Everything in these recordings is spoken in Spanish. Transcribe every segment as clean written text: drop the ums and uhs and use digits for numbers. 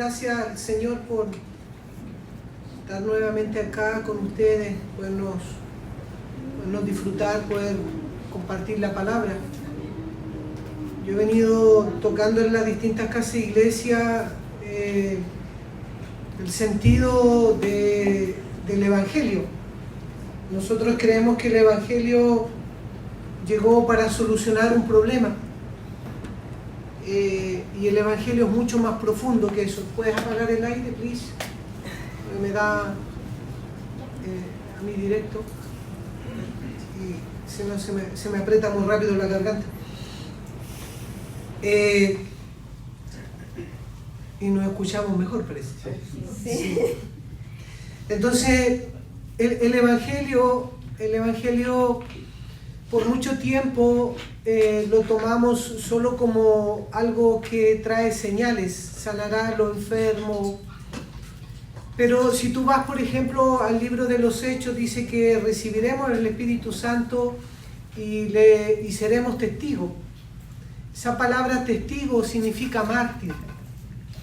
gracias al Señor por estar nuevamente acá con ustedes, podernos disfrutar, poder compartir la palabra. Yo he venido tocando en las distintas casas de iglesia el sentido del Evangelio. Nosotros creemos que el Evangelio llegó para solucionar un problema. Y el Evangelio es mucho más profundo que eso. ¿Puedes apagar el aire, please? Me da a mí directo y se me aprieta muy rápido la garganta. Y nos escuchamos mejor, parece. Sí. Entonces, el Evangelio por mucho tiempo lo tomamos solo como algo que trae señales, sanará a los enfermos. Pero si tú vas, por ejemplo, al libro de los Hechos, dice que recibiremos el Espíritu Santo y seremos testigos. Esa palabra testigo significa mártir.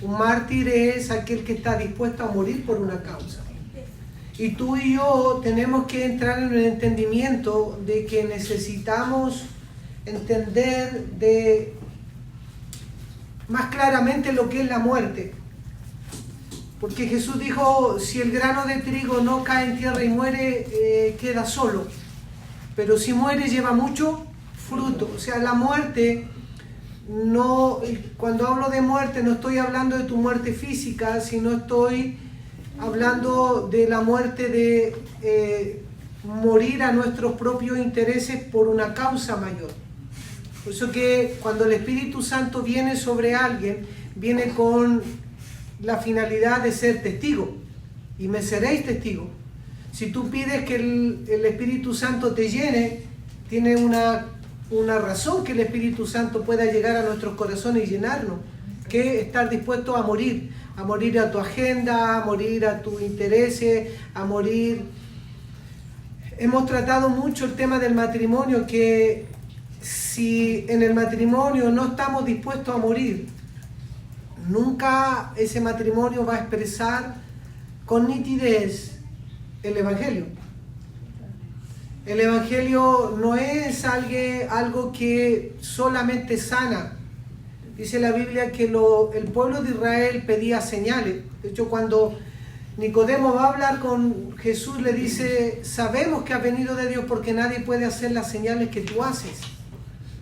Un mártir es aquel que está dispuesto a morir por una causa. Y tú y yo tenemos que entrar en el entendimiento de que necesitamos entender más claramente lo que es la muerte. Porque Jesús dijo, si el grano de trigo no cae en tierra y muere, queda solo. Pero si muere, lleva mucho fruto. O sea, la muerte, no, cuando hablo de muerte, no estoy hablando de tu muerte física, sino estoy hablando de la muerte de morir a nuestros propios intereses por una causa mayor. Por eso que cuando el Espíritu Santo viene sobre alguien, viene con la finalidad de ser testigo, y me seréis testigos. Si tú pides que el Espíritu Santo te llene, tiene una razón que el Espíritu Santo pueda llegar a nuestros corazones y llenarnos, que estar dispuesto a morir a tu agenda, a morir a tus intereses, a morir. Hemos tratado mucho el tema del matrimonio, que si en el matrimonio no estamos dispuestos a morir, nunca ese matrimonio va a expresar con nitidez el Evangelio. El Evangelio no es algo que solamente sana. Dice la Biblia que el pueblo de Israel pedía señales. De hecho, cuando Nicodemo va a hablar con Jesús, le dice, sabemos que has venido de Dios porque nadie puede hacer las señales que tú haces.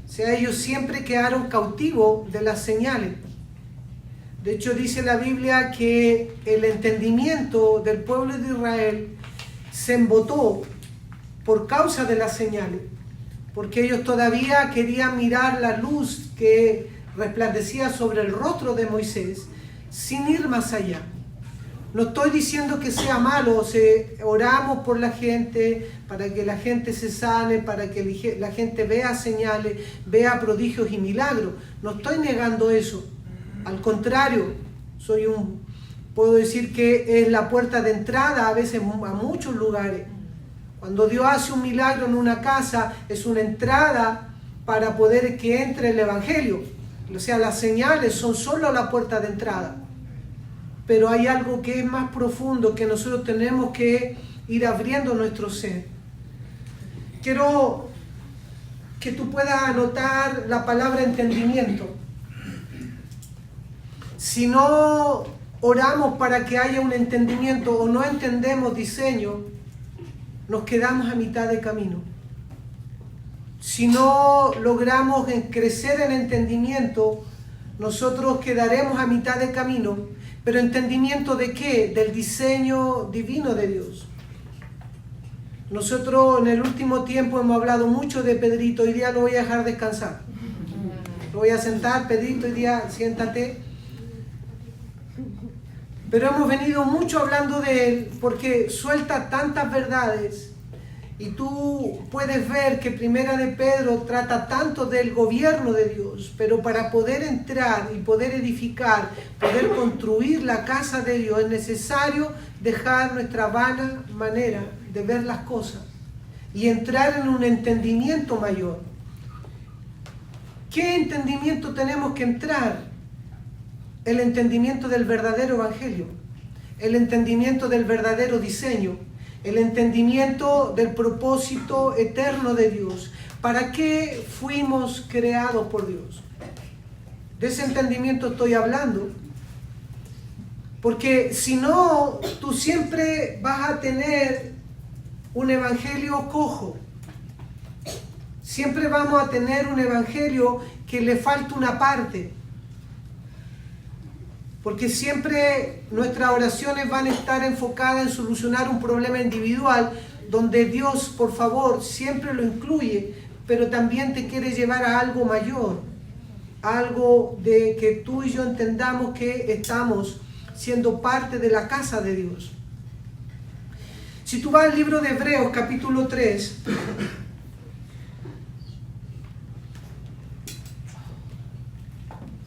O sea, ellos siempre quedaron cautivos de las señales. De hecho, dice la Biblia que el entendimiento del pueblo de Israel se embotó por causa de las señales, porque ellos todavía querían mirar la luz que resplandecía sobre el rostro de Moisés sin ir más allá. No estoy diciendo que sea malo, oramos por la gente, para que la gente se sane, para que la gente vea señales, vea prodigios y milagros. No estoy negando eso. Al contrario, puedo decir que es la puerta de entrada a veces a muchos lugares. Cuando Dios hace un milagro en una casa, es una entrada para poder que entre el Evangelio. O sea, las señales son solo la puerta de entrada. Pero hay algo que es más profundo, que nosotros tenemos que ir abriendo nuestro ser. Quiero que tú puedas anotar la palabra entendimiento. Si no oramos para que haya un entendimiento o no entendemos diseño, nos quedamos a mitad de camino. Si no logramos crecer en entendimiento, nosotros quedaremos a mitad de camino. ¿Pero entendimiento de qué? Del diseño divino de Dios. Nosotros en el último tiempo hemos hablado mucho de Pedrito. Hoy día lo voy a dejar descansar. Lo voy a sentar, Pedrito, hoy día siéntate. Pero hemos venido mucho hablando de él porque suelta tantas verdades. Y tú puedes ver que Primera de Pedro trata tanto del gobierno de Dios, pero para poder entrar y poder edificar, poder construir la casa de Dios, es necesario dejar nuestra vana manera de ver las cosas y entrar en un entendimiento mayor. ¿Qué entendimiento tenemos que entrar? el entendimiento del verdadero evangelio, el entendimiento del verdadero diseño, el entendimiento del propósito eterno de Dios. ¿Para qué fuimos creados por Dios? De ese entendimiento estoy hablando. Porque si no, tú siempre vas a tener un evangelio cojo. Siempre vamos a tener un evangelio que le falta una parte. Porque siempre nuestras oraciones van a estar enfocadas en solucionar un problema individual, donde Dios, por favor, siempre lo incluye, pero también te quiere llevar a algo mayor. Algo de que tú y yo entendamos que estamos siendo parte de la casa de Dios. Si tú vas al libro de Hebreos, capítulo 3,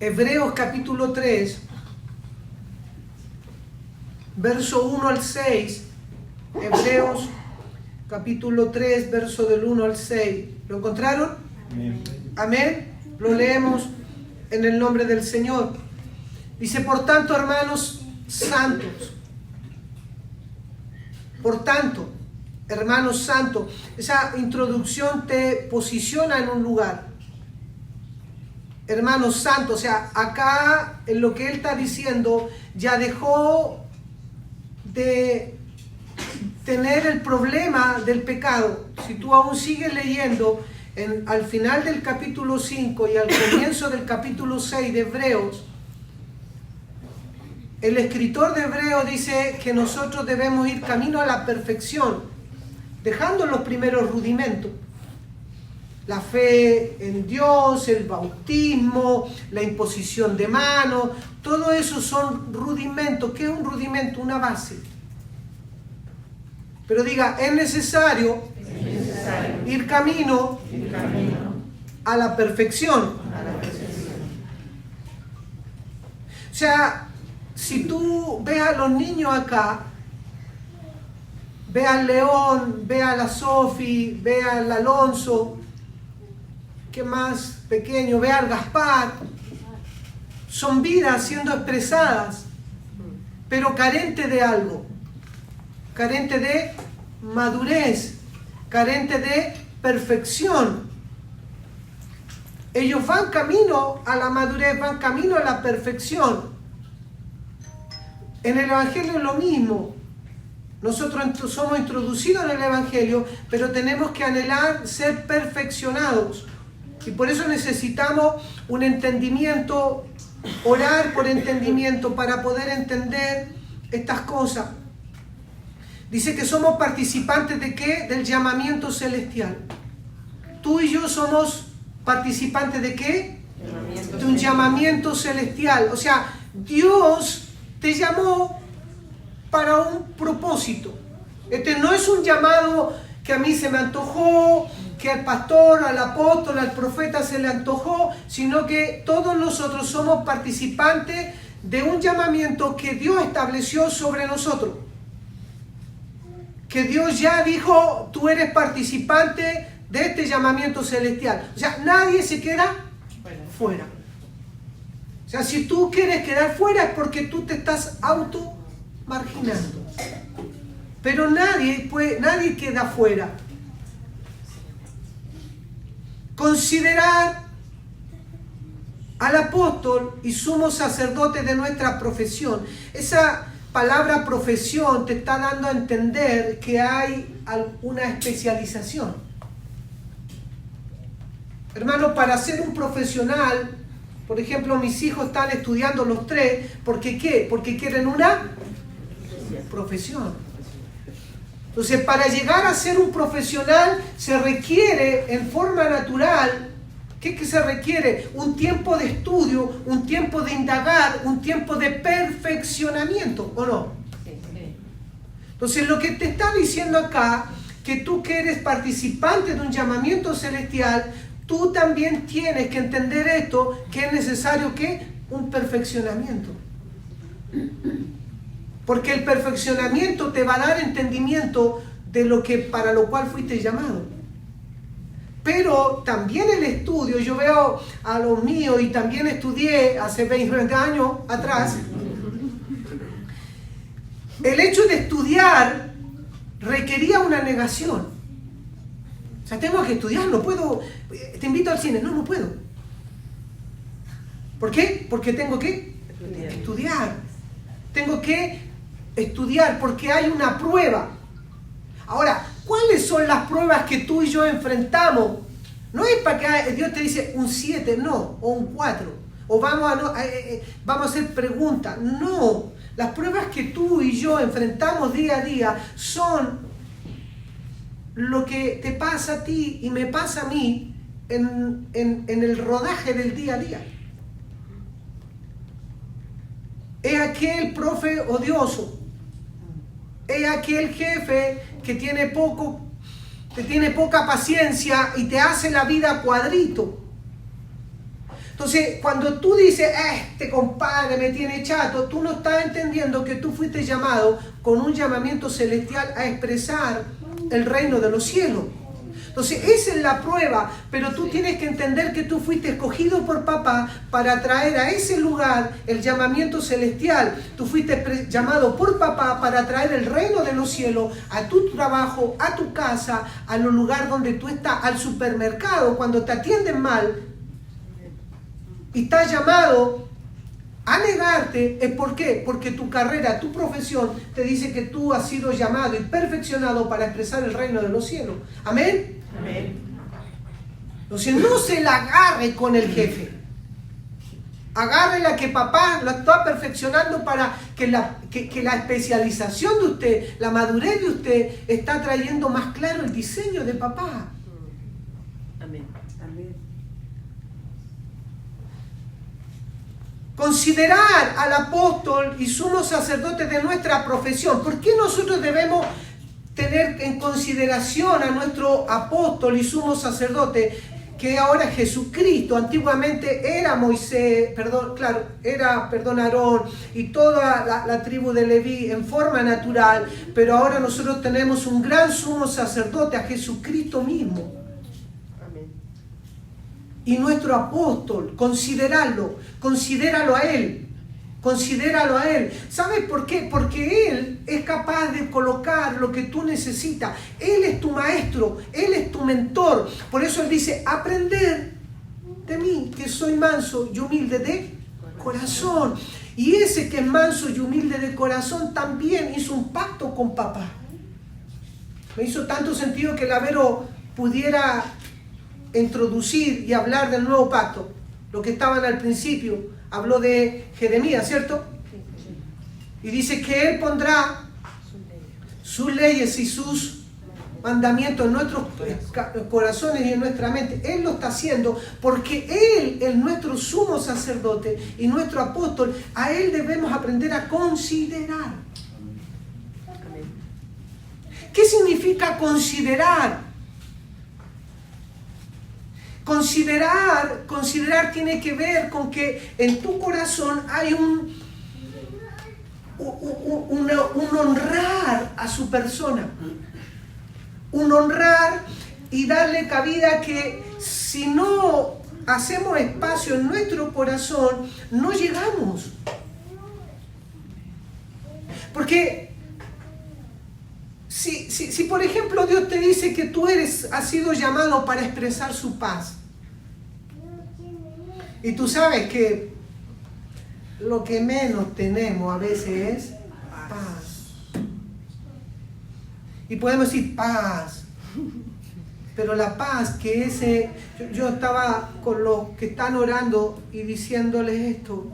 Hebreos capítulo 3, verso 1 al 6, Hebreos capítulo 3, verso del 1 al 6. ¿Lo encontraron? Amén. Amén. Lo leemos en el nombre del Señor. Dice, por tanto, hermanos santos, esa introducción te posiciona en un lugar. Hermanos santos, o sea, acá en lo que él está diciendo, ya dejó de tener el problema del pecado. Si tú aún sigues leyendo, al final del capítulo 5 y al comienzo del capítulo 6 de Hebreos, el escritor de Hebreos dice que nosotros debemos ir camino a la perfección, dejando los primeros rudimentos. La fe en Dios, el bautismo, la imposición de manos, todo eso son rudimentos. ¿Qué es un rudimento? Una base. Pero diga, es necesario ir camino a la perfección. O sea, si tú ves a los niños acá, ve al León, ve a la Sofi, ve al Alonso, ¿qué más pequeño? Ve al Gaspar. Son vidas siendo expresadas, pero carente de algo, carente de madurez, carente de perfección. Ellos van camino a la madurez, van camino a la perfección. En el Evangelio es lo mismo. Nosotros somos introducidos en el Evangelio, pero tenemos que anhelar ser perfeccionados. Y por eso necesitamos un entendimiento, orar por entendimiento para poder entender estas cosas. Dice que somos participantes ¿de qué? Del llamamiento celestial. Tú y yo somos participantes ¿de qué? De un llamamiento celestial. O sea, Dios te llamó para un propósito. Este no es un llamado que a mí se me antojó, que al pastor, al apóstol, al profeta se le antojó, sino que todos nosotros somos participantes de un llamamiento que Dios estableció sobre nosotros. Que Dios ya dijo, tú eres participante de este llamamiento celestial. O sea, nadie se queda fuera. O sea, si tú quieres quedar fuera es porque tú te estás auto-marginando. Pero nadie queda fuera. Considerar al apóstol y sumo sacerdote de nuestra profesión. Esa palabra profesión te está dando a entender que hay una especialización. Hermano, para ser un profesional, por ejemplo, mis hijos están estudiando los tres, ¿porque qué? Porque quieren una profesión. Entonces, para llegar a ser un profesional se requiere en forma natural, ¿qué se requiere? Un tiempo de estudio, un tiempo de indagar, un tiempo de perfeccionamiento, ¿o no? Entonces, lo que te está diciendo acá, que tú que eres participante de un llamamiento celestial, tú también tienes que entender esto, que es necesario que un perfeccionamiento. Porque el perfeccionamiento te va a dar entendimiento de lo que para lo cual fuiste llamado. Pero también el estudio, yo veo a los míos y también estudié hace 20 años atrás. El hecho de estudiar requería una negación. O sea, tengo que estudiar, no puedo, te invito al cine, no puedo. ¿Por qué? Porque tengo que estudiar. Tengo que estudiar porque hay una prueba. Ahora, ¿cuáles son las pruebas que tú y yo enfrentamos? No es para que Dios te dice un 7, no, o un 4, o vamos a hacer preguntas. No, las pruebas que tú y yo enfrentamos día a día son lo que te pasa a ti y me pasa a mí en el rodaje del día a día. Es aquel profe odioso, es aquel jefe que tiene poca paciencia y te hace la vida cuadrito. Entonces, cuando tú dices, este compadre me tiene chato, tú no estás entendiendo que tú fuiste llamado con un llamamiento celestial a expresar el reino de los cielos. Entonces, esa es la prueba, pero tú tienes que entender que tú fuiste escogido por papá para traer a ese lugar el llamamiento celestial. Tú fuiste llamado por papá para traer el reino de los cielos a tu trabajo, a tu casa, al lugar donde tú estás, al supermercado, cuando te atienden mal. Y estás llamado a negarte. ¿Es por qué? Porque tu carrera, tu profesión te dice que tú has sido llamado y perfeccionado para expresar el reino de los cielos. ¿Amén? Amén. Entonces no se la agarre con el jefe. Agárrela que papá la está perfeccionando para que la especialización de usted, la madurez de usted, está trayendo más claro el diseño de papá. Amén. Amén. Considerar al apóstol y sumo sacerdote de nuestra profesión. ¿Por qué nosotros debemos tener en consideración a nuestro apóstol y sumo sacerdote, que ahora es Jesucristo? Antiguamente era Moisés, era Aarón y toda la tribu de Leví en forma natural, pero ahora nosotros tenemos un gran sumo sacerdote, a Jesucristo mismo. Y nuestro apóstol, considéralo a Él. Considéralo a Él. ¿Sabes por qué? Porque Él es capaz de colocar lo que tú necesitas. Él es tu maestro, Él es tu mentor. Por eso Él dice, aprender de mí, que soy manso y humilde de corazón. Y ese que es manso y humilde de corazón también hizo un pacto con papá. Me hizo tanto sentido que la Vero pudiera introducir y hablar del nuevo pacto. Lo que estaban al principio, habló de Jeremías, ¿cierto? Y dice que Él pondrá sus leyes y sus mandamientos en nuestros corazones y en nuestra mente. Él lo está haciendo porque Él es nuestro sumo sacerdote y nuestro apóstol. A Él debemos aprender a considerar. ¿Qué significa considerar? Considerar tiene que ver con que en tu corazón hay un honrar a su persona. Un honrar y darle cabida, que si no hacemos espacio en nuestro corazón, no llegamos. Porque si por ejemplo Dios te dice que tú has sido llamado para expresar su paz, y tú sabes que lo que menos tenemos a veces es paz. Y podemos decir paz, pero la paz que yo estaba con los que están orando y diciéndoles esto,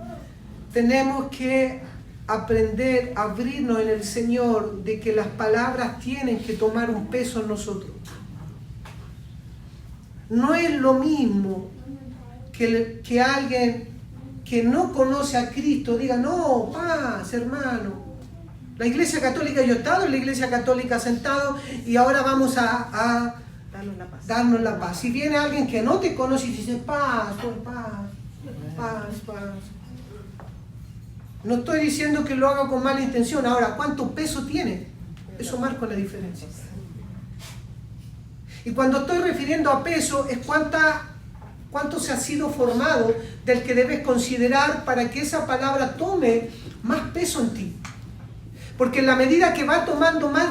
tenemos que aprender a abrirnos en el Señor, de que las palabras tienen que tomar un peso en nosotros. No es lo mismo que alguien que no conoce a Cristo diga, no, paz, hermano. La Iglesia Católica, yo he estado en la Iglesia Católica sentado y ahora vamos a darnos la paz. Si viene alguien que no te conoce y dice, paz. No estoy diciendo que lo haga con mala intención. Ahora, ¿cuánto peso tiene? Eso marca la diferencia. Y cuando estoy refiriendo a peso es cuánto se ha sido formado del que debes considerar para que esa palabra tome más peso en ti. Porque en la medida que va tomando más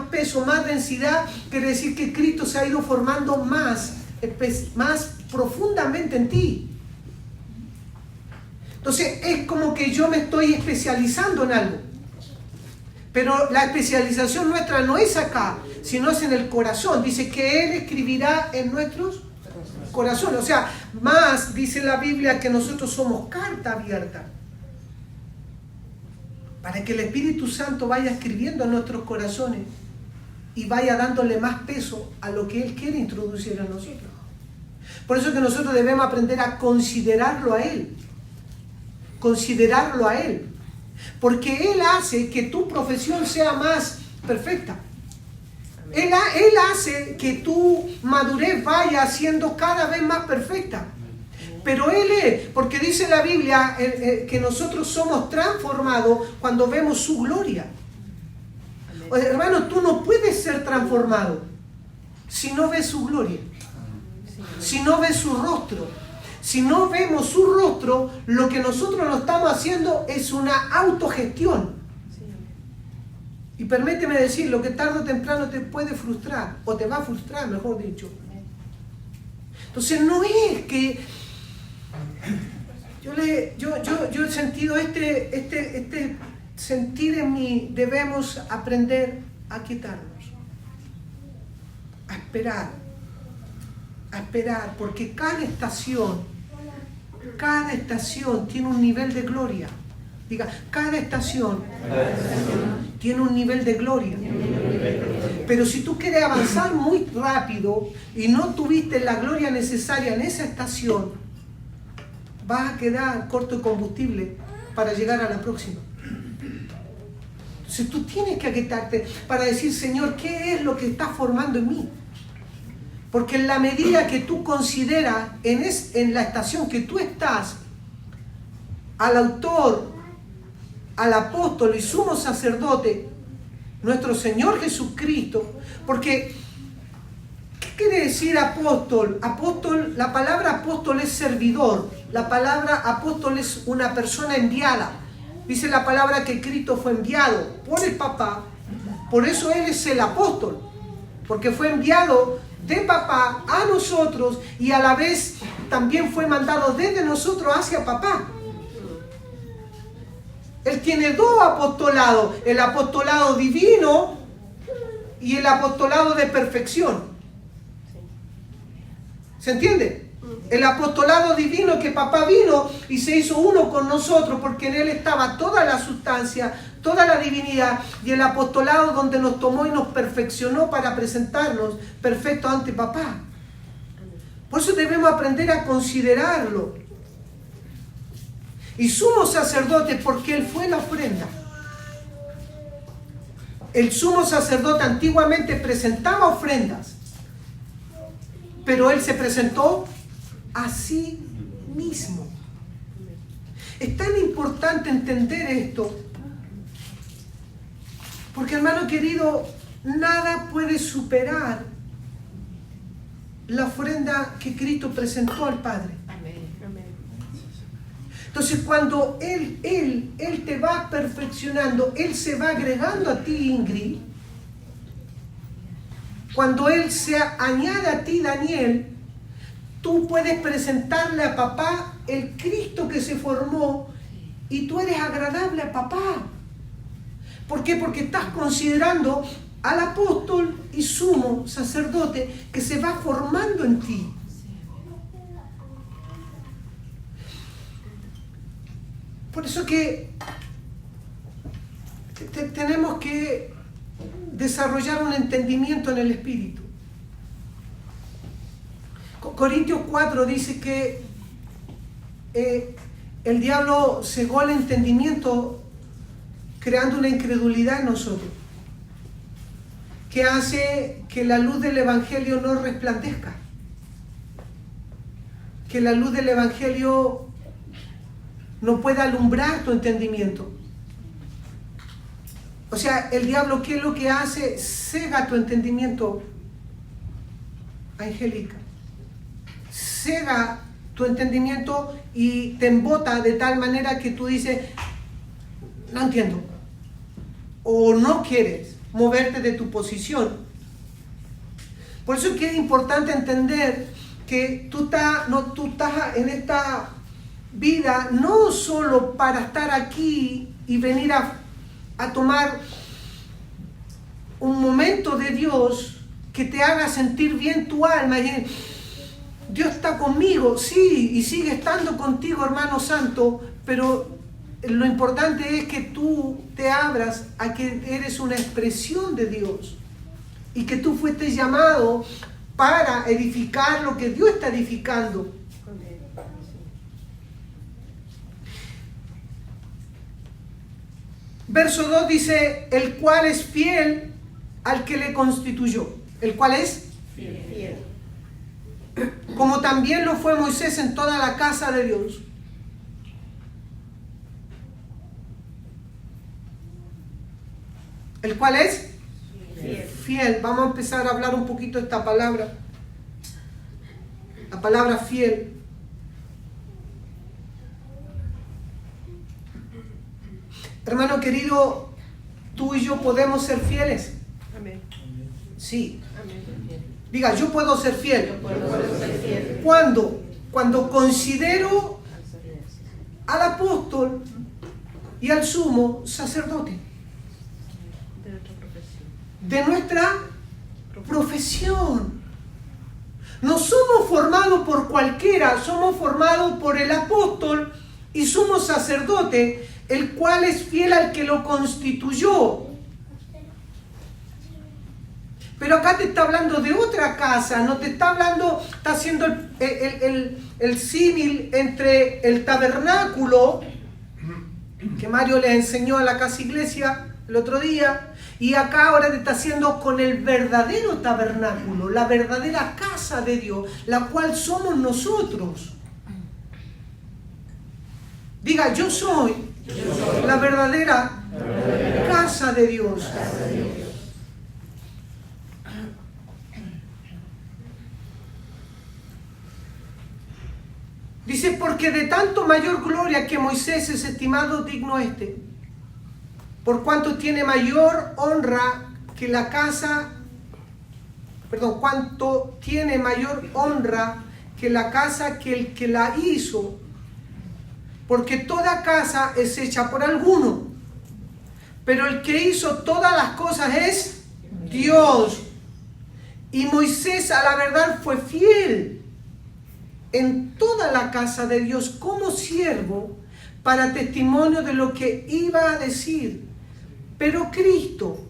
peso, más densidad, quiere decir que Cristo se ha ido formando más profundamente en ti. Entonces es como que yo me estoy especializando en algo. Pero la especialización nuestra no es acá, sino es en el corazón. Dice que Él escribirá en nuestros corazones. O sea, más dice la Biblia que nosotros somos carta abierta. Para que el Espíritu Santo vaya escribiendo en nuestros corazones y vaya dándole más peso a lo que Él quiere introducir en nosotros. Por eso que nosotros debemos aprender a considerarlo a Él. Considerarlo a Él. Porque Él hace que tu profesión sea más perfecta. Él hace que tu madurez vaya siendo cada vez más perfecta. Pero Él es, porque dice la Biblia que nosotros somos transformados cuando vemos su gloria. Hermano, tú no puedes ser transformado si no ves su gloria, si no ves su rostro. Si no vemos su rostro, lo que nosotros lo estamos haciendo es una autogestión. Y permíteme decir, lo que tarde o temprano te puede frustrar, o te va a frustrar, mejor dicho. Entonces no es que... Yo he sentido este sentir en mí, debemos aprender a quitarnos, a esperar, porque cada estación tiene un nivel de gloria. Diga, cada estación tiene un nivel de gloria. Pero si tú quieres avanzar muy rápido y no tuviste la gloria necesaria en esa estación, vas a quedar corto de combustible para llegar a la próxima. Entonces tú tienes que aquietarte para decir, Señor, ¿qué es lo que estás formando en mí? Porque en la medida que tú consideras en la estación que tú estás al autor, al apóstol y sumo sacerdote, nuestro Señor Jesucristo, porque ¿qué quiere decir apóstol? La palabra apóstol es servidor, la palabra apóstol es una persona enviada. Dice la palabra que Cristo fue enviado por el papá, por eso Él es el apóstol, porque fue enviado de papá a nosotros y a la vez también fue mandado desde nosotros hacia papá. Él tiene dos apostolados, el apostolado divino y el apostolado de perfección. ¿Se entiende? El apostolado divino, que papá vino y se hizo uno con nosotros porque en Él estaba toda la sustancia, toda la divinidad, y el apostolado donde nos tomó y nos perfeccionó para presentarnos perfectos ante papá. Por eso debemos aprender a considerarlo. Y sumo sacerdote porque Él fue la ofrenda. El sumo sacerdote antiguamente presentaba ofrendas, pero Él se presentó a sí mismo. Es tan importante entender esto, porque hermano querido, nada puede superar la ofrenda que Cristo presentó al Padre. Entonces cuando Él te va perfeccionando, Él se va agregando a ti, Ingrid. Cuando Él se añade a ti, Daniel, tú puedes presentarle a papá el Cristo que se formó y tú eres agradable a papá. ¿Por qué? Porque estás considerando al apóstol y sumo sacerdote que se va formando en ti. Por eso que tenemos que desarrollar un entendimiento en el Espíritu. Corintios 4 dice que el diablo cegó el entendimiento creando una incredulidad en nosotros, que hace que la luz del Evangelio no resplandezca, que la luz del Evangelio no pueda alumbrar tu entendimiento. O sea, el diablo, ¿qué es lo que hace? Cega tu entendimiento angélica. Cega tu entendimiento y te embota de tal manera que tú dices, no entiendo, o no quieres moverte de tu posición. Por eso es que es importante entender que tú estás en esta vida no solo para estar aquí y venir a tomar un momento de Dios que te haga sentir bien tu alma y decir, Dios está conmigo, sí, y sigue estando contigo, hermano santo, pero lo importante es que tú te abras a que eres una expresión de Dios y que tú fuiste llamado para edificar lo que Dios está edificando. Verso 2 dice, el cual es fiel al que le constituyó. ¿El cual es? Fiel. Como también lo fue Moisés en toda la casa de Dios. ¿El cual es? Fiel. Vamos a empezar a hablar un poquito de esta palabra. La palabra fiel. Hermano querido, tú y yo podemos ser fieles. Amén. Sí. Amén. Diga, yo puedo ser fiel. Yo puedo ser fiel. ¿Cuándo? Cuando considero al apóstol y al sumo sacerdote de nuestra profesión. No somos formados por cualquiera, somos formados por el apóstol y sumo sacerdote, el cual es fiel al que lo constituyó. Pero acá te está hablando de otra casa, no te está hablando, está haciendo el símil entre el tabernáculo, que Mario le enseñó a la casa iglesia el otro día, y acá ahora te está haciendo con el verdadero tabernáculo, la verdadera casa de Dios, la cual somos nosotros. Diga, yo soy la verdadera casa de Dios. Dice, porque de tanto mayor gloria que Moisés es estimado digno por cuanto tiene mayor honra que la casa, cuanto tiene mayor honra que la casa que el que la hizo, porque toda casa es hecha por alguno, pero el que hizo todas las cosas es Dios. Y Moisés a la verdad fue fiel en toda la casa de Dios como siervo para testimonio de lo que iba a decir. Pero Cristo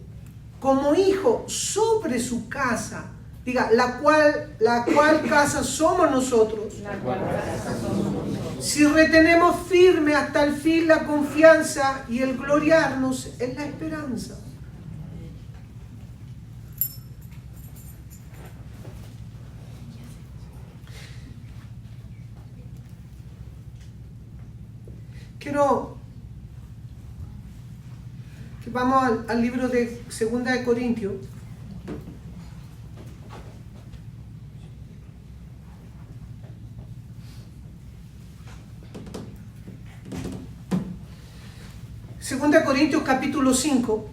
como hijo sobre su casa, diga, la cual casa somos nosotros. Si retenemos firme hasta el fin la confianza y el gloriarnos en la esperanza. Quiero que vamos al libro de 2 de Corintios. Segunda de Corintios capítulo 5.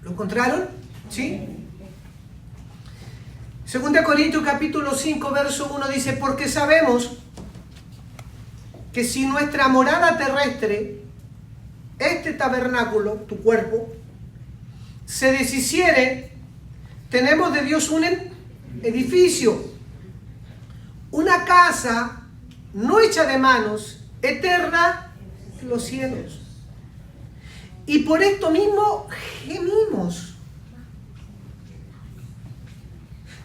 ¿Lo encontraron? ¿Sí? Segunda de Corintios capítulo 5 verso 1 dice, porque sabemos que si nuestra morada terrestre, este tabernáculo, tu cuerpo, se deshiciere, tenemos de Dios un edificio, una casa no hecha de manos, eterna en los cielos. Y por esto mismo gemimos.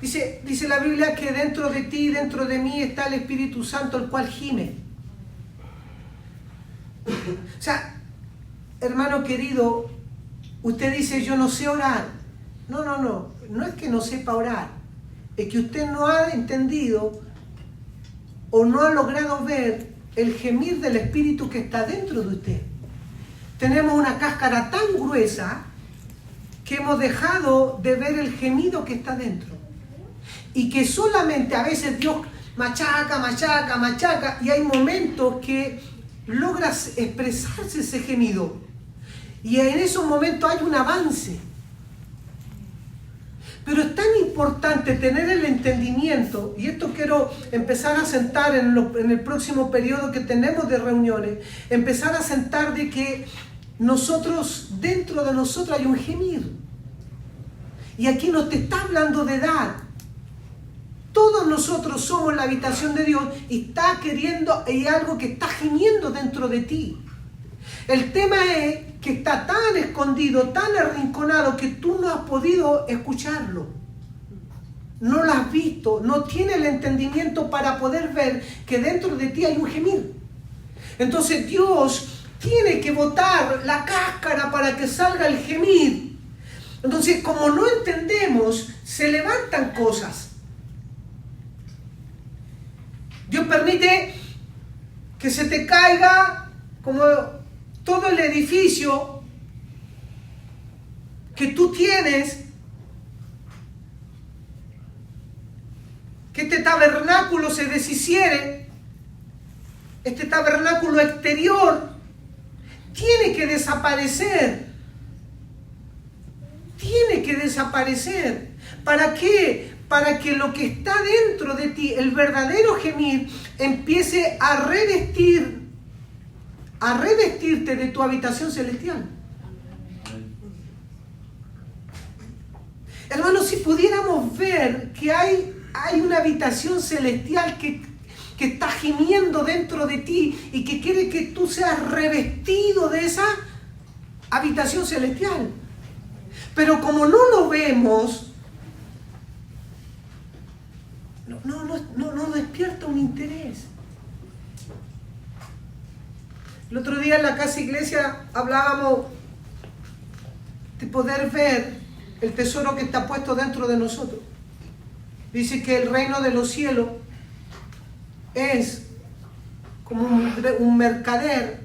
Dice la Biblia que dentro de ti, dentro de mí está el Espíritu Santo, el cual gime. O sea, hermano querido, usted dice, yo no sé orar. No es que no sepa orar. Es que usted no ha entendido o no ha logrado ver el gemir del Espíritu que está dentro de usted. tenemos una cáscara tan gruesa que hemos dejado de ver el gemido que está dentro. Y que solamente a veces Dios machaca, machaca, machaca, y hay momentos que logras expresarse ese gemido. Y en esos momentos hay un avance. Pero es tan importante tener el entendimiento, y esto quiero empezar a sentar en el próximo periodo que tenemos de reuniones, empezar a sentar de que nosotros, dentro de nosotros hay un gemir. Y aquí no te está hablando de edad. Todos nosotros somos la habitación de Dios y está queriendo, hay algo que está gimiendo dentro de ti. El tema es que está tan escondido, tan arrinconado, que tú no has podido escucharlo. No lo has visto, no tienes el entendimiento para poder ver que dentro de ti hay un gemir. Entonces Dios tiene que botar la cáscara para que salga el gemir. Entonces, como no entendemos, se levantan cosas. Dios permite que se te caiga como todo el edificio que tú tienes, que este tabernáculo se deshiciere, este tabernáculo exterior tiene que desaparecer. Tiene que desaparecer. ¿Para qué? Para que lo que está dentro de ti, el verdadero gemir, empiece a revestirte de tu habitación celestial. Hermanos, si pudiéramos ver que hay una habitación celestial que está gimiendo dentro de ti y que quiere que tú seas revestido de esa habitación celestial. Pero como no lo vemos, no despierta un interés. El otro día en la casa iglesia hablábamos de poder ver el tesoro que está puesto dentro de nosotros. Dice que el reino de los cielos es como un mercader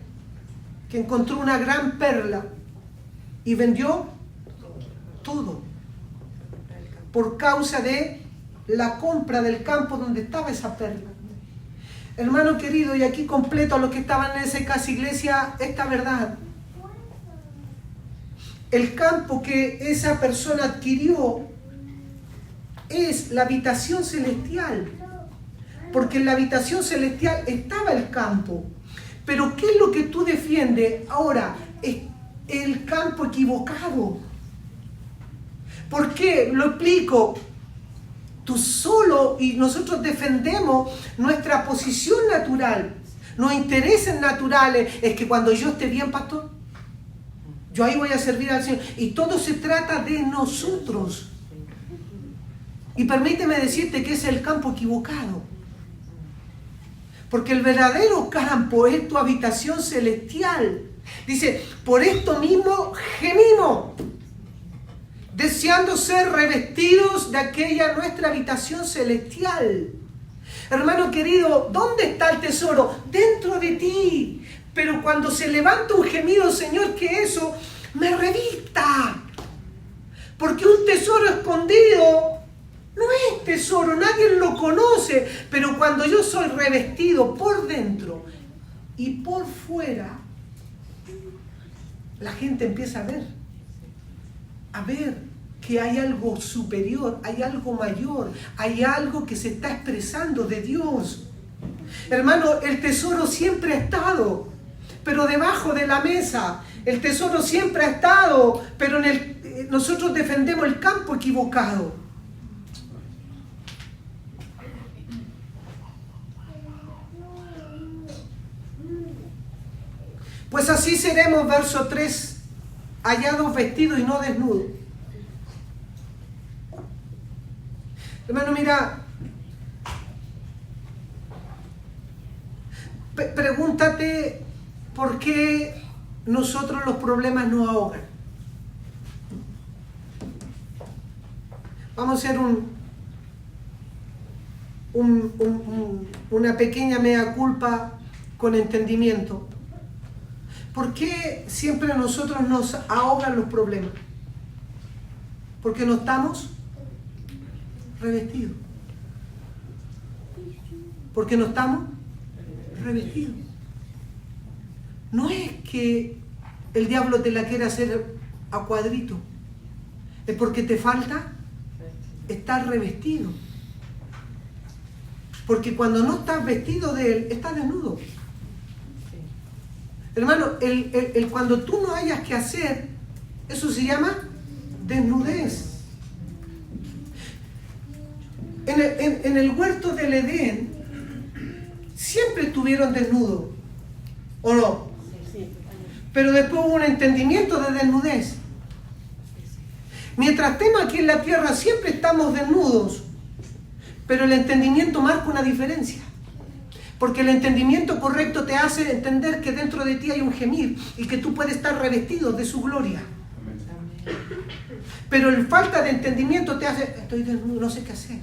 que encontró una gran perla y vendió todo por causa de la compra del campo donde estaba esa perla. Hermano querido, y aquí completo a los que estaban en esa casa iglesia esta verdad. El campo que esa persona adquirió es la habitación celestial, porque en la habitación celestial estaba el campo. Pero ¿qué es lo que tú defiendes ahora? Es el campo equivocado. ¿Por qué? Lo explico. Tú solo, y nosotros defendemos nuestra posición natural, los intereses naturales. Es que cuando yo esté bien, pastor, yo ahí voy a servir al Señor. Y todo se trata de nosotros. Y permíteme decirte que ese es el campo equivocado. Porque el verdadero campo es tu habitación celestial. Dice, por esto mismo gemimos, deseando ser revestidos de aquella nuestra habitación celestial. Hermano querido, ¿dónde está el tesoro? Dentro de ti. Pero cuando se levanta un gemido, Señor, que eso me revista. Porque un tesoro escondido no es tesoro, nadie lo conoce. Pero cuando yo soy revestido por dentro y por fuera, la gente empieza a ver que hay algo superior, hay algo mayor, hay algo que se está expresando de Dios. Hermano, el tesoro siempre ha estado, pero debajo de la mesa. El tesoro siempre ha estado, pero nosotros defendemos el campo equivocado. Pues así seremos, verso 3, hallados vestidos y no desnudos. Hermano, mira, pregúntate por qué nosotros los problemas nos ahogan. Vamos a hacer una pequeña mea culpa con entendimiento. ¿Por qué siempre a nosotros nos ahogan los problemas? Porque no estamos revestidos. Porque no estamos revestidos. No es que el diablo te la quiera hacer a cuadrito. Es porque te falta estar revestido. Porque cuando no estás vestido de él, estás desnudo. Hermano, cuando tú no hayas que hacer, eso se llama desnudez. En el huerto del Edén, siempre estuvieron desnudos, ¿o no? Pero después hubo un entendimiento de desnudez. Mientras estemos aquí en la tierra, siempre estamos desnudos, pero el entendimiento marca una diferencia. Porque el entendimiento correcto te hace entender que dentro de ti hay un gemir y que tú puedes estar revestido de su gloria. Pero la falta de entendimiento te hace, estoy desnudo, no sé qué hacer.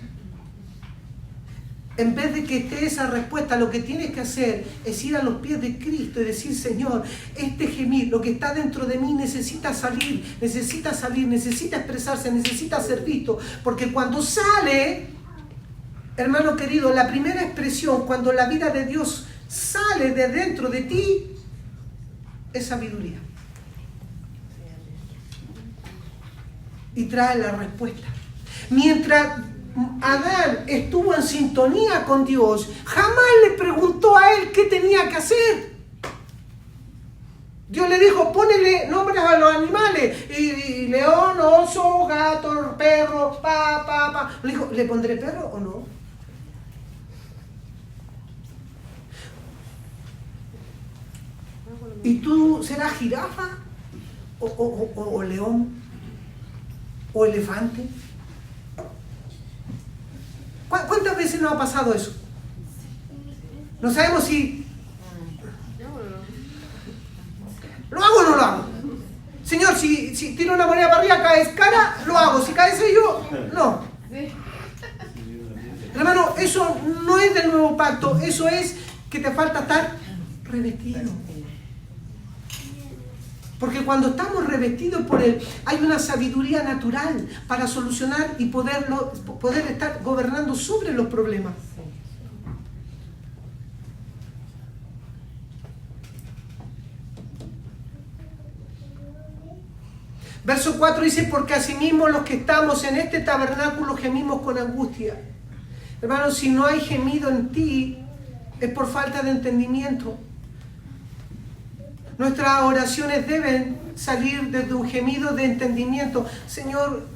En vez de que esté esa respuesta, lo que tienes que hacer es ir a los pies de Cristo y decir, Señor, este gemir, lo que está dentro de mí necesita salir, necesita expresarse, necesita ser visto. Porque cuando sale, hermano querido, la primera expresión, cuando la vida de Dios sale de dentro de ti, es sabiduría. Y trae la respuesta. Mientras Adán estuvo en sintonía con Dios, jamás le preguntó a él qué tenía que hacer. Dios le dijo, ponele nombres a los animales, y león, oso, gato, perro, Le dijo, ¿le pondré perro o no? ¿Y tú serás jirafa? ¿O león? ¿O elefante? ¿Cuántas veces nos ha pasado eso? No sabemos si ¿lo hago o no lo hago? Señor, si tiro una moneda para arriba, caes cara, lo hago. Si cae sello, no. Hermano, eso no es del nuevo pacto. Eso es que te falta estar revestido. Porque cuando estamos revestidos por Él, hay una sabiduría natural para solucionar y poder estar gobernando sobre los problemas. Verso 4 dice, porque asimismo los que estamos en este tabernáculo gemimos con angustia. Hermano, si no hay gemido en ti, es por falta de entendimiento. Nuestras oraciones deben salir desde un gemido de entendimiento. Señor,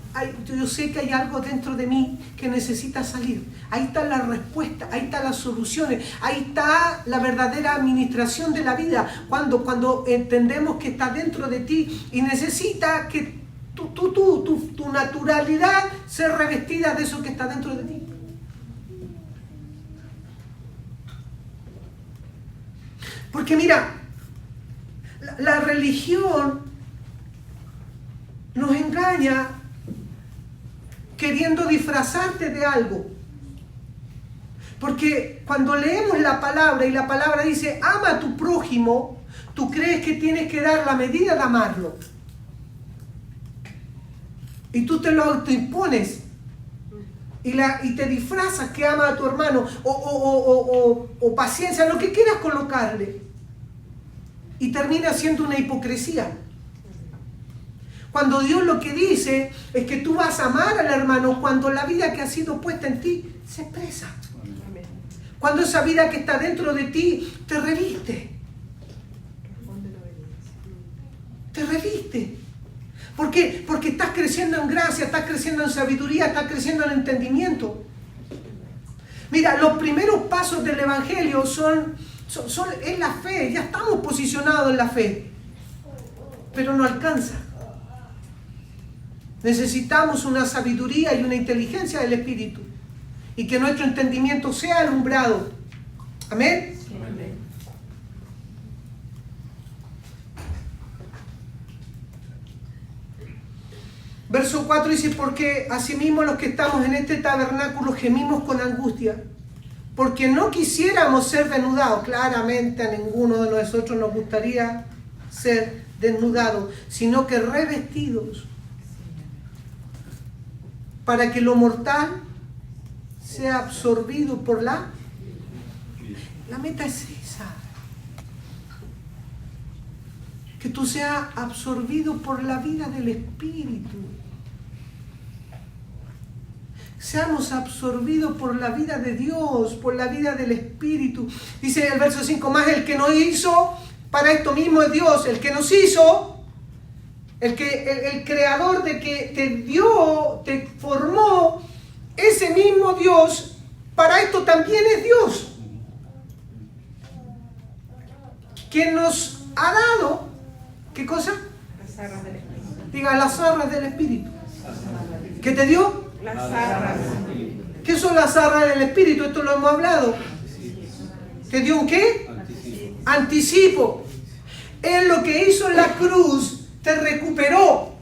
yo sé que hay algo dentro de mí que necesita salir. Ahí está la respuesta, ahí están las soluciones, ahí está la verdadera administración de la vida. Cuando entendemos que está dentro de ti y necesita que tu naturalidad sea revestida de eso que está dentro de ti. Porque mira, la religión nos engaña queriendo disfrazarte de algo. Porque cuando leemos la palabra y la palabra dice, ama a tu prójimo, tú crees que tienes que dar la medida de amarlo. Y tú te lo autoimpones. Y te disfrazas que ama a tu hermano. O paciencia, lo que quieras colocarle. Y termina siendo una hipocresía. Cuando Dios lo que dice es que tú vas a amar al hermano cuando la vida que ha sido puesta en ti se expresa. Cuando esa vida que está dentro de ti te reviste. Te reviste. ¿Por qué? Porque estás creciendo en gracia, estás creciendo en sabiduría, estás creciendo en entendimiento. Mira, los primeros pasos del Evangelio es la fe. Ya estamos posicionados en la fe. Pero no alcanza. Necesitamos una sabiduría y una inteligencia del Espíritu. Y que nuestro entendimiento sea alumbrado. Amén. Amén. Verso 4 dice, porque asimismo los que estamos en este tabernáculo gemimos con angustia, porque no quisiéramos ser desnudados. Claramente a ninguno de nosotros nos gustaría ser desnudados, sino que revestidos, para que lo mortal sea absorbido por la meta es esa, que tú seas absorbido por la vida del Espíritu. Seamos absorbidos por la vida de Dios, por la vida del Espíritu. Dice el verso 5, más el que nos hizo, para esto mismo es Dios, el que nos hizo, el creador de que te dio, te formó, ese mismo Dios, para esto también es Dios. Quien nos ha dado, ¿qué cosa? Las arras del Espíritu. Diga, las arras del Espíritu. ¿Qué te dio? Las arras. ¿Qué son las arras del Espíritu? Esto lo hemos hablado. ¿Te dio un qué? Anticipo. Él lo que hizo en la cruz te recuperó.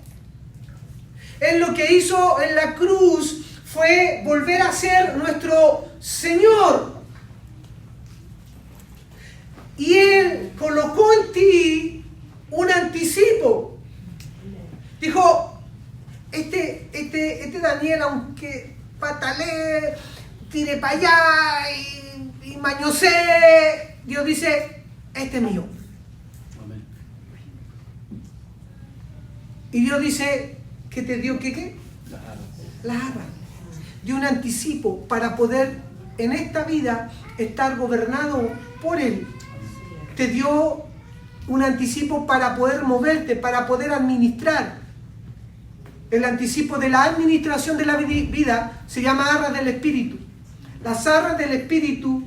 Él lo que hizo en la cruz fue volver a ser nuestro Señor. Y Él colocó en ti un anticipo. Dijo, este Daniel, aunque patalee, tire para allá y mañosee, Dios dice, este es mío. Amén. Y Dios dice que te dio ¿qué? Las arras. Dio un anticipo para poder en esta vida estar gobernado por Él. Te dio un anticipo para poder moverte, para poder administrar. El anticipo de la administración de la vida se llama arras del Espíritu. Las arras del Espíritu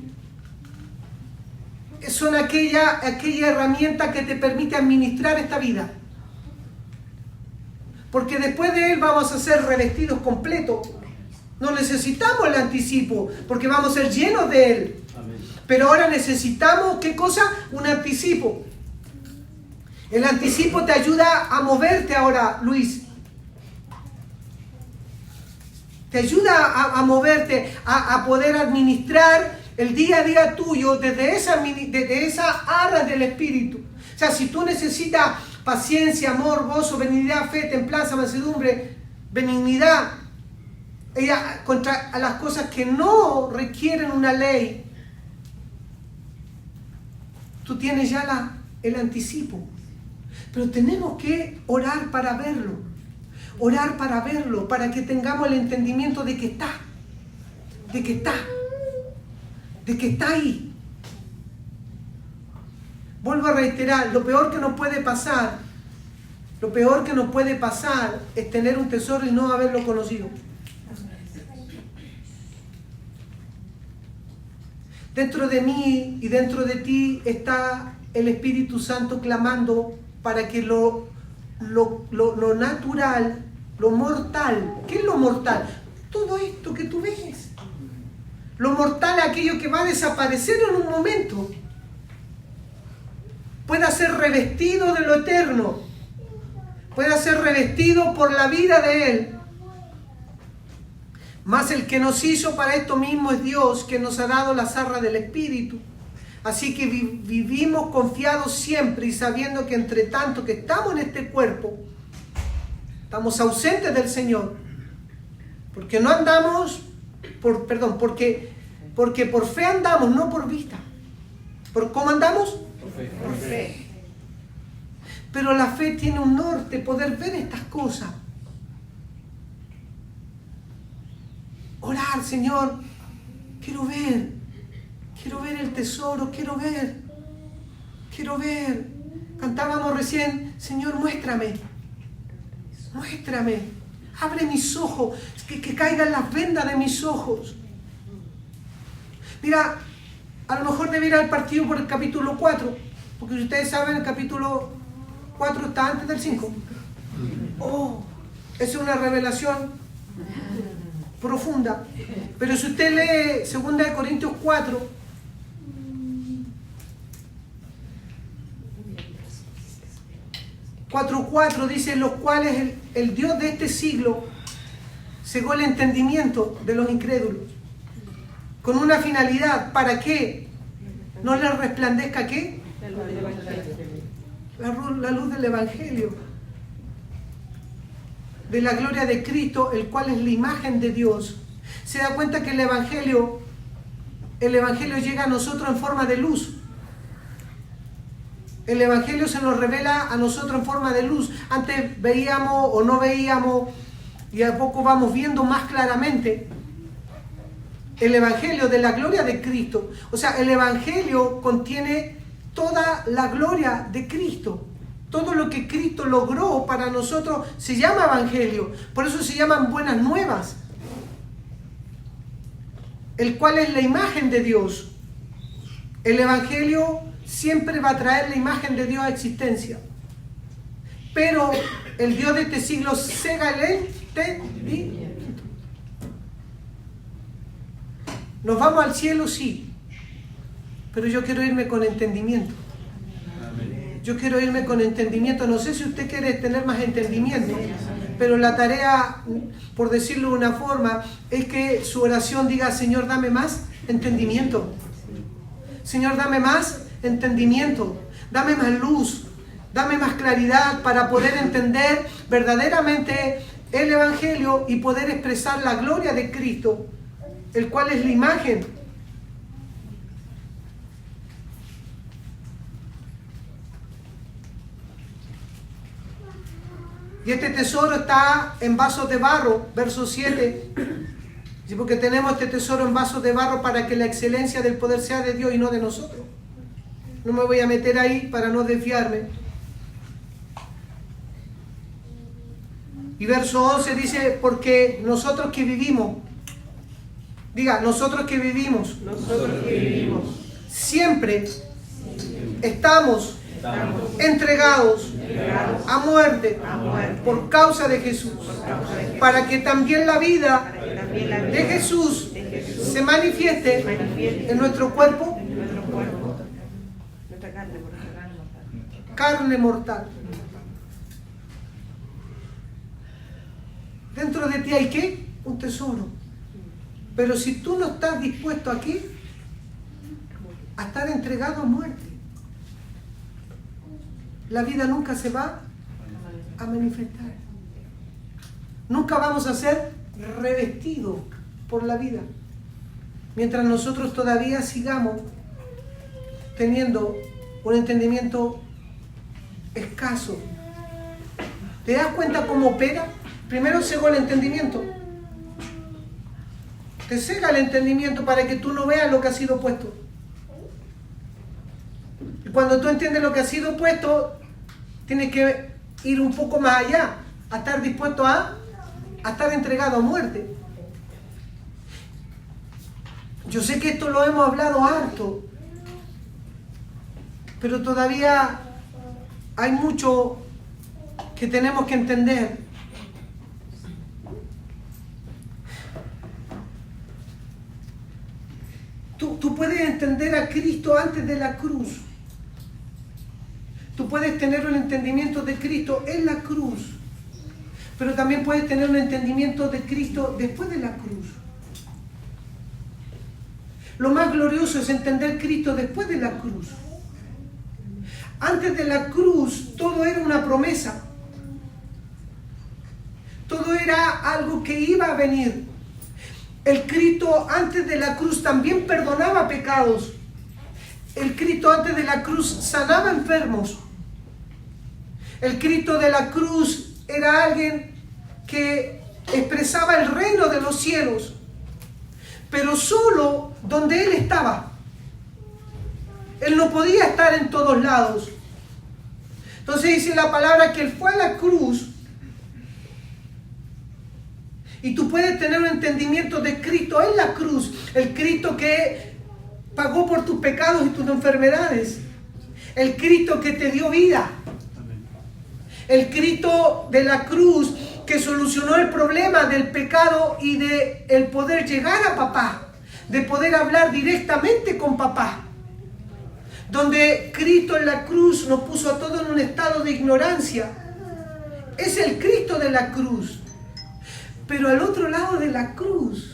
son aquella herramienta que te permite administrar esta vida. Porque después de Él vamos a ser revestidos completos. No necesitamos el anticipo, porque vamos a ser llenos de Él. Amén. Pero ahora necesitamos, ¿qué cosa? Un anticipo. El anticipo te ayuda a moverte ahora, Luis. Te ayuda a moverte, a poder administrar el día a día tuyo desde esa arra del Espíritu. O sea, si tú necesitas paciencia, amor, gozo, benignidad, fe, templanza, mansedumbre, benignidad, contra las cosas que no requieren una ley, tú tienes ya el anticipo. Pero tenemos que orar para verlo. Orar para verlo, para que tengamos el entendimiento de que está ahí. Vuelvo a reiterar, lo peor que nos puede pasar es tener un tesoro y no haberlo conocido. Dentro de mí y dentro de ti está el Espíritu Santo clamando para que lo natural, lo mortal. ¿Qué es lo mortal? Todo esto que tú ves. Lo mortal es aquello que va a desaparecer en un momento. Pueda ser revestido de lo eterno. Pueda ser revestido por la vida de Él. Mas el que nos hizo para esto mismo es Dios, que nos ha dado las arras del Espíritu. Así que vivimos confiados siempre y sabiendo que entre tanto que estamos en este cuerpo, estamos ausentes del Señor. Porque no andamos, porque por fe andamos, no por vista. ¿Por cómo andamos? Por fe. Pero la fe tiene un norte, poder ver estas cosas. Orar, Señor, quiero ver el tesoro, quiero ver. Cantábamos recién, Señor, muéstrame, abre mis ojos, que caigan las vendas de mis ojos. Mira, a lo mejor debería haber partido por el capítulo 4, porque si ustedes saben, el capítulo 4 está antes del 5. Esa es una revelación profunda. Pero si usted lee 2 Corintios 4, dice, los cuales el Dios de este siglo cegó el entendimiento de los incrédulos con una finalidad, ¿para qué? No les resplandezca ¿qué? La luz del Evangelio, de la gloria de Cristo, el cual es la imagen de Dios. Se da cuenta que el Evangelio llega a nosotros en forma de luz. El Evangelio se nos revela a nosotros en forma de luz. Antes veíamos o no veíamos, y a poco vamos viendo más claramente el Evangelio de la gloria de Cristo. O sea, el Evangelio contiene toda la gloria de Cristo. Todo lo que Cristo logró para nosotros se llama Evangelio. Por eso se llaman buenas nuevas. El cual es la imagen de Dios. El Evangelio siempre va a traer la imagen de Dios a existencia. Pero el Dios de este siglo cega el entendimiento. Nos vamos al cielo, sí. Pero yo quiero irme con entendimiento. Yo quiero irme con entendimiento. No sé si usted quiere tener más entendimiento, pero la tarea, por decirlo de una forma, es que su oración diga: Señor, dame más entendimiento. Señor, dame más entendimiento. Dame más luz. Dame más claridad para poder entender verdaderamente el Evangelio y poder expresar la gloria de Cristo, el cual es la imagen. Y este tesoro está en vasos de barro, verso 7. ¿Sí? Porque tenemos este tesoro en vasos de barro para que la excelencia del poder sea de Dios y no de nosotros. No me voy a meter ahí para no desviarme. Y verso 11 dice: porque nosotros que vivimos, diga, nosotros que vivimos, siempre estamos entregados a muerte por causa de Jesús, para que también la vida de Jesús se manifieste en nuestro cuerpo, carne mortal. Dentro de ti hay ¿qué? Un tesoro. Pero si tú no estás dispuesto aquí a estar entregado a muerte, la vida nunca se va a manifestar. Nunca vamos a ser revestidos por la vida. Mientras nosotros todavía sigamos teniendo un entendimiento escaso. ¿Te das cuenta cómo opera? Primero cegó el entendimiento. Te cega el entendimiento para que tú no veas lo que ha sido puesto. Y cuando tú entiendes lo que ha sido puesto, tienes que ir un poco más allá, a estar dispuesto a estar entregado a muerte. Yo sé que esto lo hemos hablado harto, pero todavía hay mucho que tenemos que entender. Tú puedes entender a Cristo antes de la cruz. Tú puedes tener un entendimiento de Cristo en la cruz, pero también puedes tener un entendimiento de Cristo después de la cruz. Lo más glorioso es entender Cristo después de la cruz. Antes de la cruz todo era una promesa. Todo era algo que iba a venir. El Cristo antes de la cruz también perdonaba pecados. El Cristo antes de la cruz sanaba enfermos. El Cristo de la cruz era alguien que expresaba el reino de los cielos, pero solo donde Él estaba. Él no podía estar en todos lados. Entonces dice la palabra que Él fue a la cruz. Y tú puedes tener un entendimiento de Cristo en la cruz. El Cristo que pagó por tus pecados y tus enfermedades. El Cristo que te dio vida. El Cristo de la cruz que solucionó el problema del pecado y de el poder llegar a papá. De poder hablar directamente con papá. Donde Cristo en la cruz nos puso a todos en un estado de ignorancia. Es el Cristo de la cruz. Pero al otro lado de la cruz,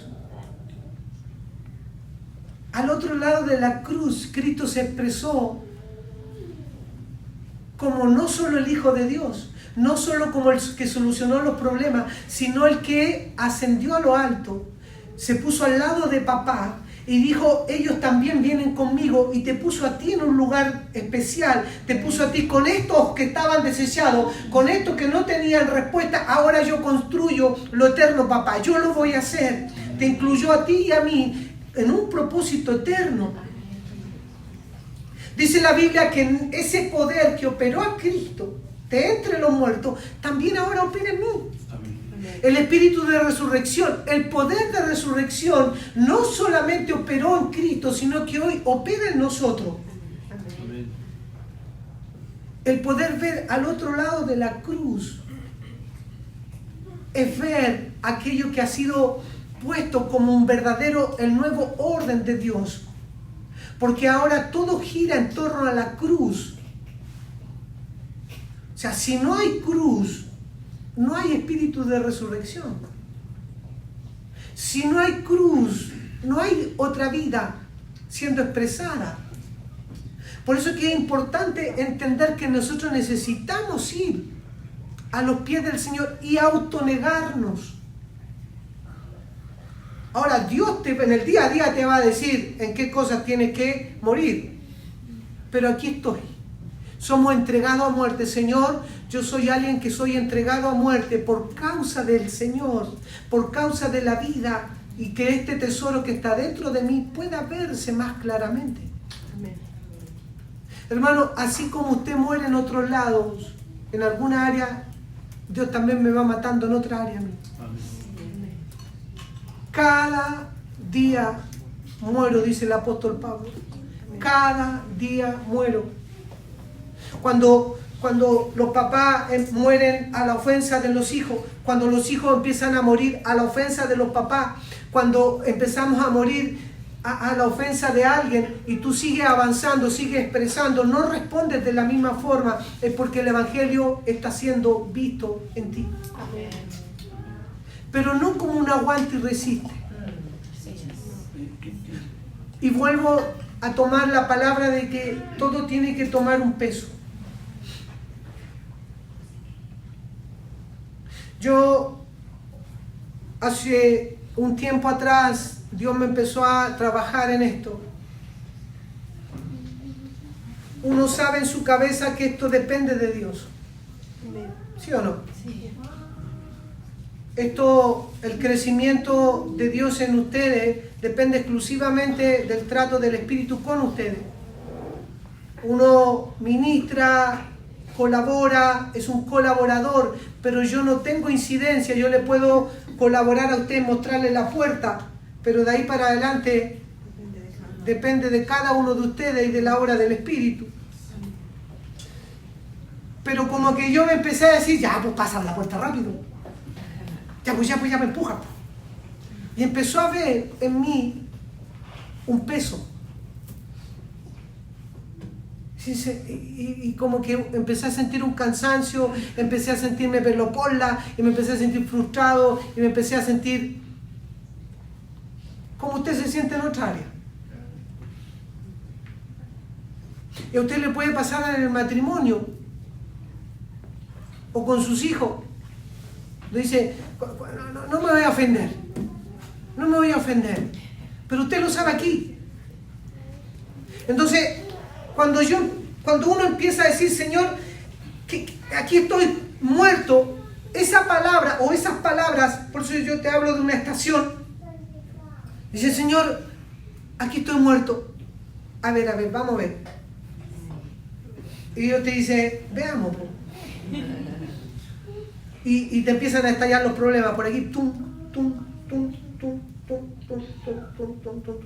Cristo se expresó como no solo el Hijo de Dios, no solo como el que solucionó los problemas, sino el que ascendió a lo alto, se puso al lado de papá y dijo, ellos también vienen conmigo, y te puso a ti en un lugar especial, te puso a ti con estos que estaban desechados, con estos que no tenían respuesta. Ahora yo construyo lo eterno, papá, yo lo voy a hacer. Te incluyó a ti y a mí en un propósito eterno. Dice la Biblia que ese poder que operó a Cristo de entre los muertos, también ahora opera en mí. El espíritu de resurrección, el poder de resurrección, no solamente operó en Cristo, sino que hoy opera en nosotros. Amén. El poder ver al otro lado de la cruz es ver aquello que ha sido puesto como un verdadero, el nuevo orden de Dios. Porque ahora todo gira en torno a la cruz. O sea, si no hay cruz, no hay espíritu de resurrección. Si no hay cruz, no hay otra vida siendo expresada. Por eso es que es importante entender que nosotros necesitamos ir a los pies del Señor y autonegarnos. Ahora, Dios en el día a día te va a decir en qué cosas tienes que morir. Pero aquí estoy. Somos entregados a muerte. Señor, yo soy alguien que soy entregado a muerte por causa del Señor, por causa de la vida, y que este tesoro que está dentro de mí pueda verse más claramente. Amén. Hermano, así como usted muere en otros lados, en alguna área, Dios también me va matando en otra área a mí. Amén. Cada día muero, dice el apóstol Pablo. Cada día muero. Cuando los papás mueren a la ofensa de los hijos, cuando los hijos empiezan a morir a la ofensa de los papás, cuando empezamos a morir a la ofensa de alguien y tú sigues avanzando, sigues expresando, no respondes de la misma forma, es porque el Evangelio está siendo visto en ti. Amén. Pero no como un aguante y resiste. Y vuelvo a tomar la palabra de que todo tiene que tomar un peso. Yo hace un tiempo atrás, Dios me empezó a trabajar en esto. Uno sabe en su cabeza que esto depende de Dios. ¿Sí o no? Sí. Esto, el crecimiento de Dios en ustedes depende exclusivamente del trato del Espíritu con ustedes. Uno ministra, colabora, es un colaborador, pero yo no tengo incidencia. Yo le puedo colaborar a usted, mostrarle la puerta, pero de ahí para adelante depende de cada uno de ustedes y de la obra del Espíritu. Pero como que yo me empecé a decir, ya, pues pasa la puerta rápido. Ya me empuja. Y empezó a ver en mí un peso. Y como que empecé a sentir un cansancio, empecé a sentirme pelopolla, y me empecé a sentir frustrado, y me empecé a sentir como usted se siente en otra área. Y a usted le puede pasar en el matrimonio, o con sus hijos. Le dice, no me voy a ofender, no me voy a ofender, pero usted lo sabe aquí. Entonces, cuando uno empieza a decir, Señor, que aquí estoy muerto, esa palabra o esas palabras, por eso yo te hablo de una estación, dice, Señor, aquí estoy muerto. A ver, vamos a ver. Y Dios te dice, veamos. Y te empiezan a estallar los problemas por aquí. Tum, tum, tum, tum, tum, tum, tum, tum, tum, tum.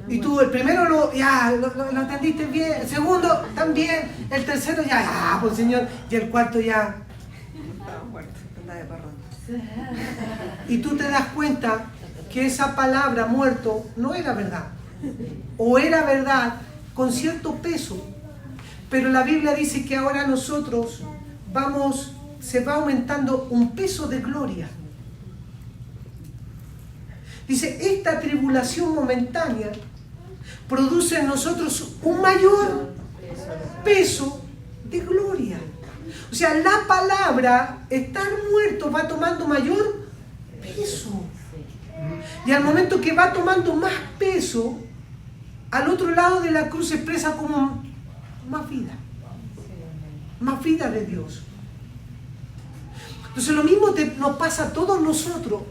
Y tú el primero lo entendiste bien, el segundo también, el tercero ya, pues Señor, y el cuarto ya. Estaba muerto, andaba de parrón. Y tú te das cuenta que esa palabra muerto no era verdad. O era verdad con cierto peso. Pero la Biblia dice que ahora nosotros se va aumentando un peso de gloria. Dice, esta tribulación momentánea produce en nosotros un mayor peso de gloria. O sea, la palabra, estar muerto, va tomando mayor peso. Y al momento que va tomando más peso, al otro lado de la cruz se expresa como más vida de Dios. Entonces lo mismo nos pasa a todos nosotros.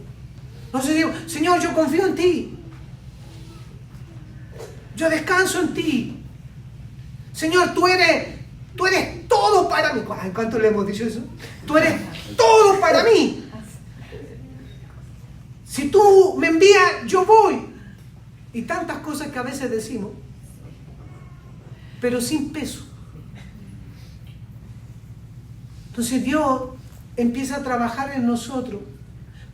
Entonces digo, Señor, yo confío en ti. Yo descanso en ti. Señor, tú eres todo para mí. ¿Cuánto le hemos dicho eso? Tú eres todo para mí. Si tú me envías, yo voy. Y tantas cosas que a veces decimos, pero sin peso. Entonces Dios empieza a trabajar en nosotros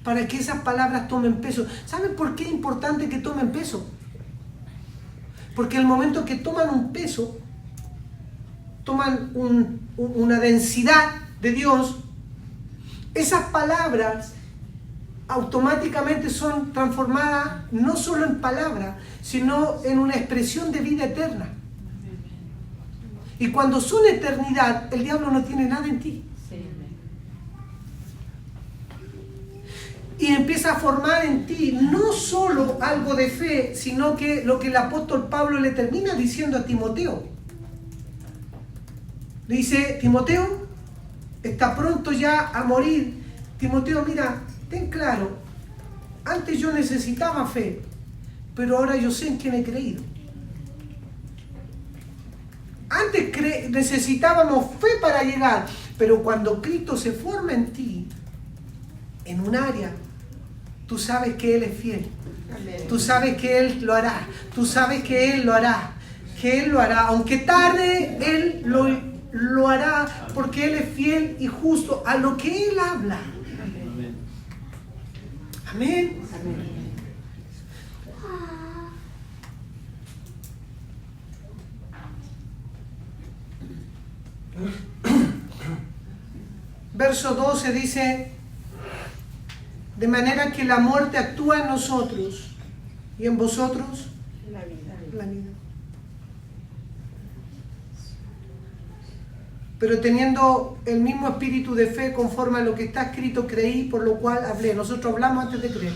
para que esas palabras tomen peso. ¿Saben por qué es importante que tomen peso? Porque el momento que toman un peso, toman una densidad de Dios, esas palabras automáticamente son transformadas no solo en palabras, sino en una expresión de vida eterna. Y cuando son eternidad, el diablo no tiene nada en ti. Y empieza a formar en ti no solo algo de fe, sino que lo que el apóstol Pablo le termina diciendo a Timoteo. Le dice, Timoteo, está pronto ya a morir. Timoteo, mira, ten claro, antes yo necesitaba fe, pero ahora yo sé en quién he creído. Antes necesitábamos fe para llegar, pero cuando Cristo se forma en ti, en un área, tú sabes que Él es fiel. Amén. Tú sabes que Él lo hará. Tú sabes que Él lo hará. Que Él lo hará. Aunque tarde, Él lo hará porque Él es fiel y justo a lo que Él habla. Amén. Amén. Amén. Verso 12 dice, de manera que la muerte actúa en nosotros y en vosotros la vida. Pero teniendo el mismo espíritu de fe conforme a lo que está escrito, creí, por lo cual hablé. Nosotros hablamos antes de creer.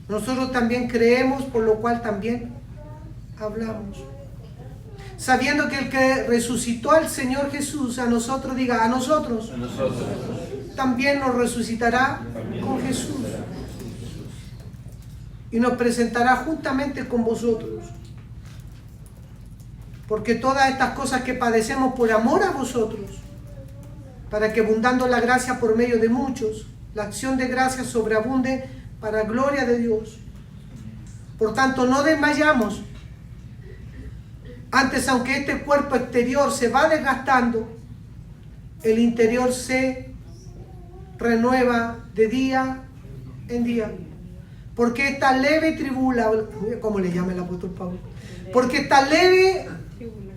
Nosotros también creemos, por lo cual también hablamos. Sabiendo que el que resucitó al Señor Jesús, a nosotros, diga, a nosotros. También nos resucitará con Jesús y nos presentará juntamente con vosotros, porque todas estas cosas que padecemos por amor a vosotros, para que abundando la gracia por medio de muchos, la acción de gracia sobreabunde para gloria de Dios. Por tanto, no desmayamos. Antes, aunque este cuerpo exterior se va desgastando, el interior se renueva de día en día. Porque esta leve tribulación, ¿cómo le llama el apóstol Pablo? Porque esta leve,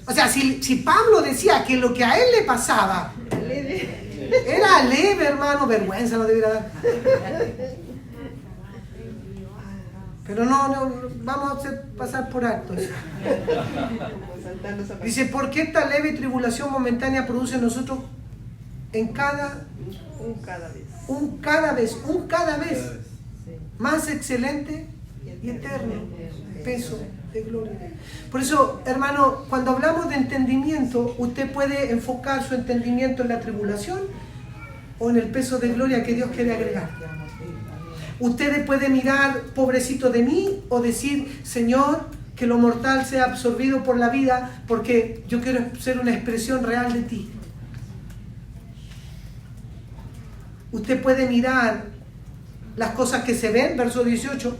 o sea, si Pablo decía que lo que a él le pasaba era leve, hermano, vergüenza no debiera dar. Pero no, vamos a pasar por alto eso. Dice, porque esta leve tribulación momentánea produce en nosotros un cada vez más excelente y eterno peso de gloria. Por eso, hermano, cuando hablamos de entendimiento, usted puede enfocar su entendimiento en la tribulación o en el peso de gloria que Dios quiere agregar. Usted puede mirar, pobrecito de mí, o decir, Señor, que lo mortal sea absorbido por la vida, porque yo quiero ser una expresión real de ti. Usted puede mirar las cosas que se ven, verso 18,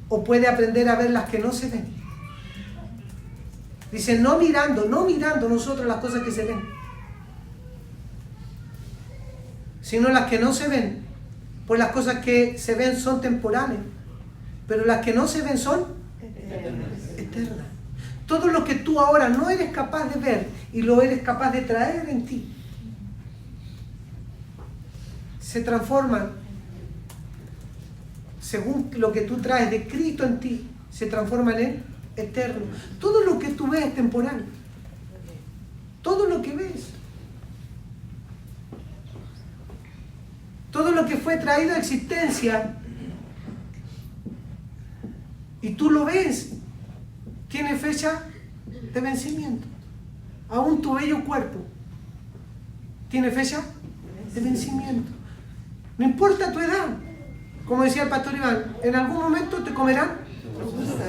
o puede aprender a ver las que no se ven. Dice, no mirando nosotros las cosas que se ven, sino las que no se ven. Pues las cosas que se ven son temporales, pero las que no se ven son eternas. Todo lo que tú ahora no eres capaz de ver y lo eres capaz de traer en ti, se transforman según lo que tú traes de Cristo en ti, se transforman en eterno. Todo lo que tú ves es temporal. Todo lo que ves. Todo lo que fue traído a existencia y tú lo ves, tiene fecha de vencimiento. Aún tu bello cuerpo tiene fecha de vencimiento. No importa tu edad. Como decía el pastor Iván, en algún momento te comerán.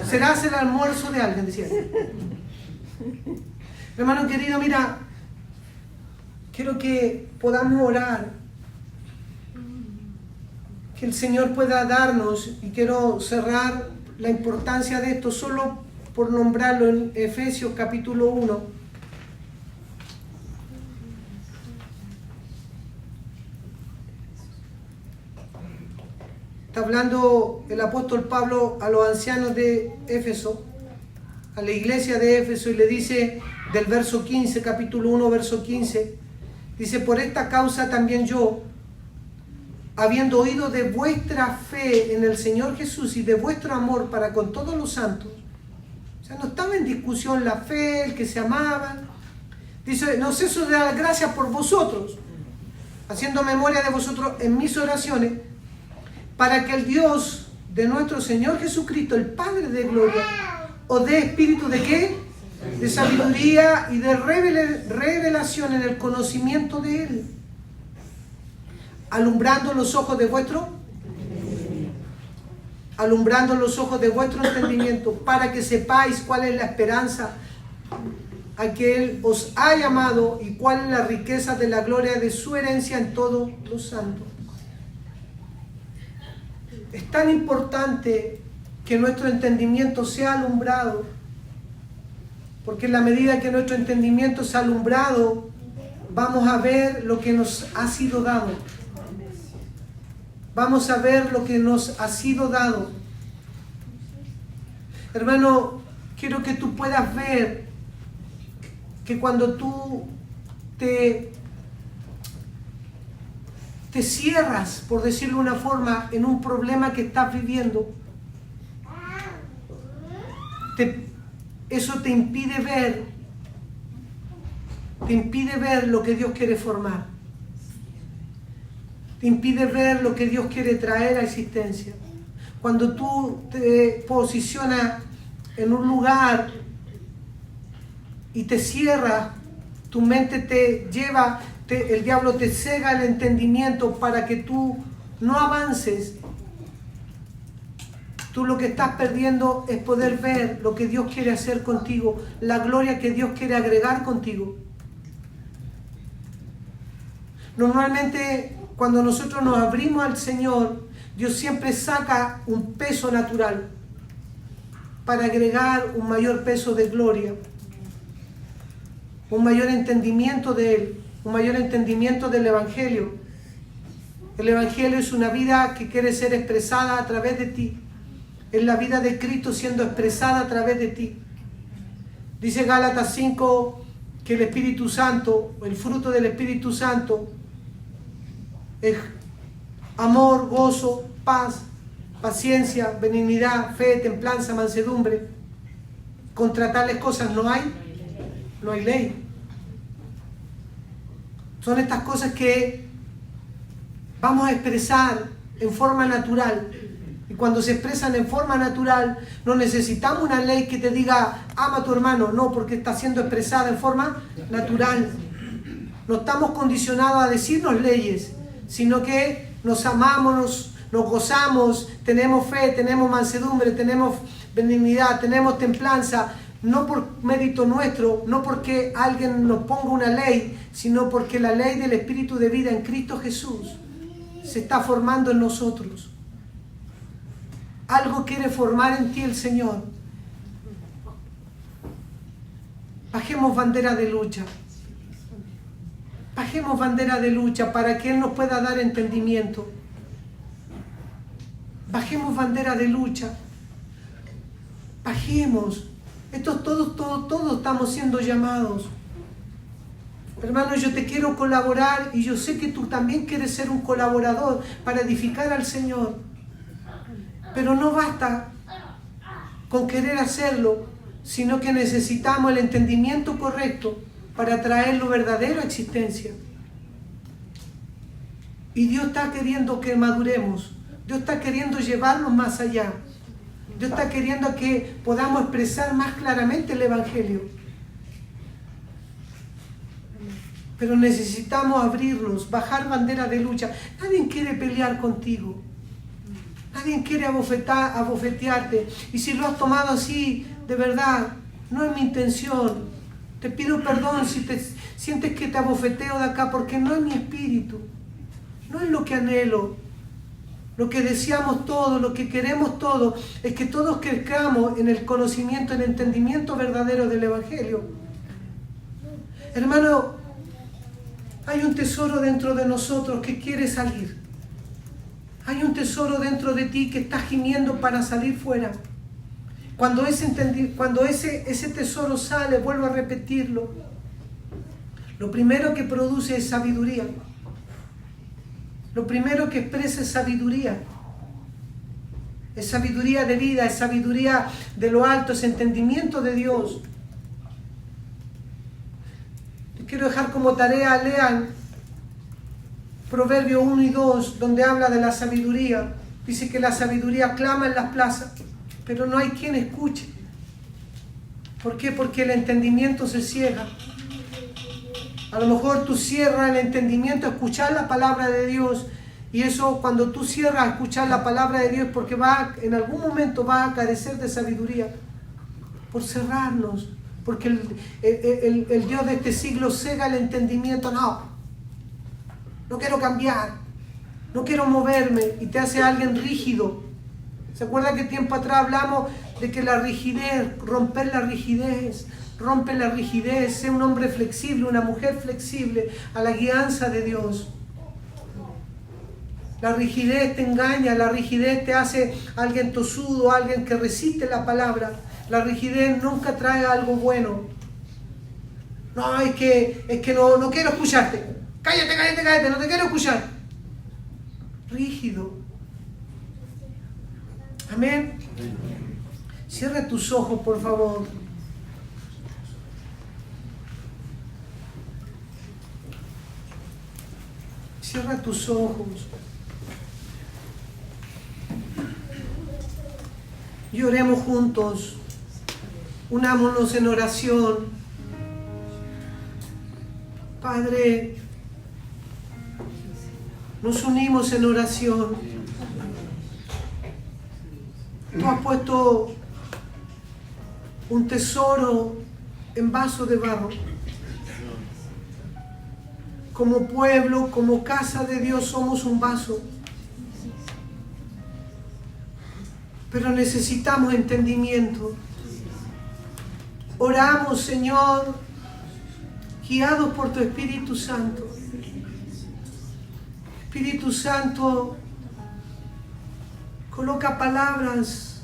Serás el almuerzo de alguien, decía él. Hermano querido, mira, quiero que podamos orar, que el Señor pueda darnos, y quiero cerrar la importancia de esto solo por nombrarlo en Efesios capítulo 1. Está hablando el apóstol Pablo a los ancianos de Éfeso, a la iglesia de Éfeso, y le dice del verso 15, capítulo 1, verso 15, dice: por esta causa también yo, habiendo oído de vuestra fe en el Señor Jesús y de vuestro amor para con todos los santos, o sea, no estaba en discusión la fe, el que se amaban, dice: no ceso de dar gracias por vosotros, haciendo memoria de vosotros en mis oraciones, para que el Dios de nuestro Señor Jesucristo, el Padre de gloria, os dé espíritu de ¿qué? De sabiduría y de revelación en el conocimiento de Él, alumbrando los ojos de vuestro entendimiento, para que sepáis cuál es la esperanza a que Él os ha llamado y cuál es la riqueza de la gloria de su herencia en todos los santos. Es tan importante que nuestro entendimiento sea alumbrado, porque en la medida que nuestro entendimiento sea alumbrado, vamos a ver lo que nos ha sido dado. Vamos a ver lo que nos ha sido dado. Hermano, quiero que tú puedas ver que cuando tú te cierras, por decirlo de una forma, en un problema que estás viviendo, eso te impide ver lo que Dios quiere formar. Te impide ver lo que Dios quiere traer a existencia. Cuando tú te posicionas en un lugar y te cierras, tu mente te lleva, el diablo te cega el entendimiento para que tú no avances. Tú lo que estás perdiendo es poder ver lo que Dios quiere hacer contigo, la gloria que Dios quiere agregar contigo. Normalmente, cuando nosotros nos abrimos al Señor, Dios siempre saca un peso natural para agregar un mayor peso de gloria, un mayor entendimiento de Él, un mayor entendimiento del Evangelio. El Evangelio es una vida que quiere ser expresada a través de ti. Es la vida de Cristo siendo expresada a través de ti. Dice Gálatas 5 que el Espíritu Santo, el fruto del Espíritu Santo, es amor, gozo, paz, paciencia, benignidad, fe, templanza, mansedumbre. Contra tales cosas no hay ley. Son estas cosas que vamos a expresar en forma natural. Y cuando se expresan en forma natural, no necesitamos una ley que te diga ama a tu hermano, no, porque está siendo expresada en forma natural. No estamos condicionados a decirnos leyes, sino que nos amamos, nos gozamos, tenemos fe, tenemos mansedumbre, tenemos benignidad, tenemos templanza, no por mérito nuestro, no porque alguien nos ponga una ley, sino porque la ley del Espíritu de vida en Cristo Jesús se está formando en nosotros. Algo quiere formar en ti el Señor. Bajemos bandera de lucha. Bajemos bandera de lucha para que Él nos pueda dar entendimiento. Bajemos bandera de lucha. Bajemos. Todos estamos siendo llamados. Hermano, yo te quiero colaborar y yo sé que tú también quieres ser un colaborador para edificar al Señor. Pero no basta con querer hacerlo sino que necesitamos el entendimiento correcto para traer lo verdadero a existencia. Y Dios está queriendo que maduremos. Dios está queriendo llevarnos más allá. Dios está queriendo que podamos expresar más claramente el Evangelio. Pero necesitamos abrirnos, bajar bandera de lucha. Nadie quiere pelear contigo. Nadie quiere abofetearte. Y si lo has tomado así, de verdad, no es mi intención. Te pido perdón si te sientes que te abofeteo de acá, porque no es mi espíritu. No es lo que anhelo. Lo que deseamos todos, lo que queremos todos, es que todos crezcamos en el conocimiento, en el entendimiento verdadero del Evangelio. Hermano, hay un tesoro dentro de nosotros que quiere salir. Hay un tesoro dentro de ti que está gimiendo para salir fuera. Cuando ese tesoro sale, vuelvo a repetirlo, lo primero que produce es sabiduría. Lo primero que expresa es sabiduría. Es sabiduría de vida, es sabiduría de lo alto, es entendimiento de Dios. Quiero dejar como tarea, lean Proverbios 1 y 2, donde habla de la sabiduría. Dice que la sabiduría clama en las plazas, pero no hay quien escuche. ¿Por qué? Porque el entendimiento se ciega. A lo mejor tú cierras el entendimiento a escuchar la palabra de Dios, y eso, cuando tú cierras a escuchar la palabra de Dios, porque en algún momento vas a carecer de sabiduría, por cerrarnos. Porque el Dios de este siglo cega el entendimiento. No quiero cambiar, no quiero moverme, y te hace alguien rígido. ¿Se acuerda que tiempo atrás hablamos de que la rigidez, rompe la rigidez, sé un hombre flexible, una mujer flexible a la guianza de Dios? La rigidez te engaña, la rigidez te hace alguien tosudo, alguien que resiste la palabra. La rigidez nunca trae algo bueno. No, es que no quiero escucharte. Cállate, no te quiero escuchar. Rígido. Amén. Cierra tus ojos, por favor. Cierra tus ojos. Y oremos juntos. Unámonos en oración. Padre, nos unimos en oración. Tú has puesto un tesoro en vaso de barro. Como pueblo, como casa de Dios, somos un vaso. Pero necesitamos entendimiento. Oramos, Señor, guiados por tu Espíritu Santo. Espíritu Santo, coloca palabras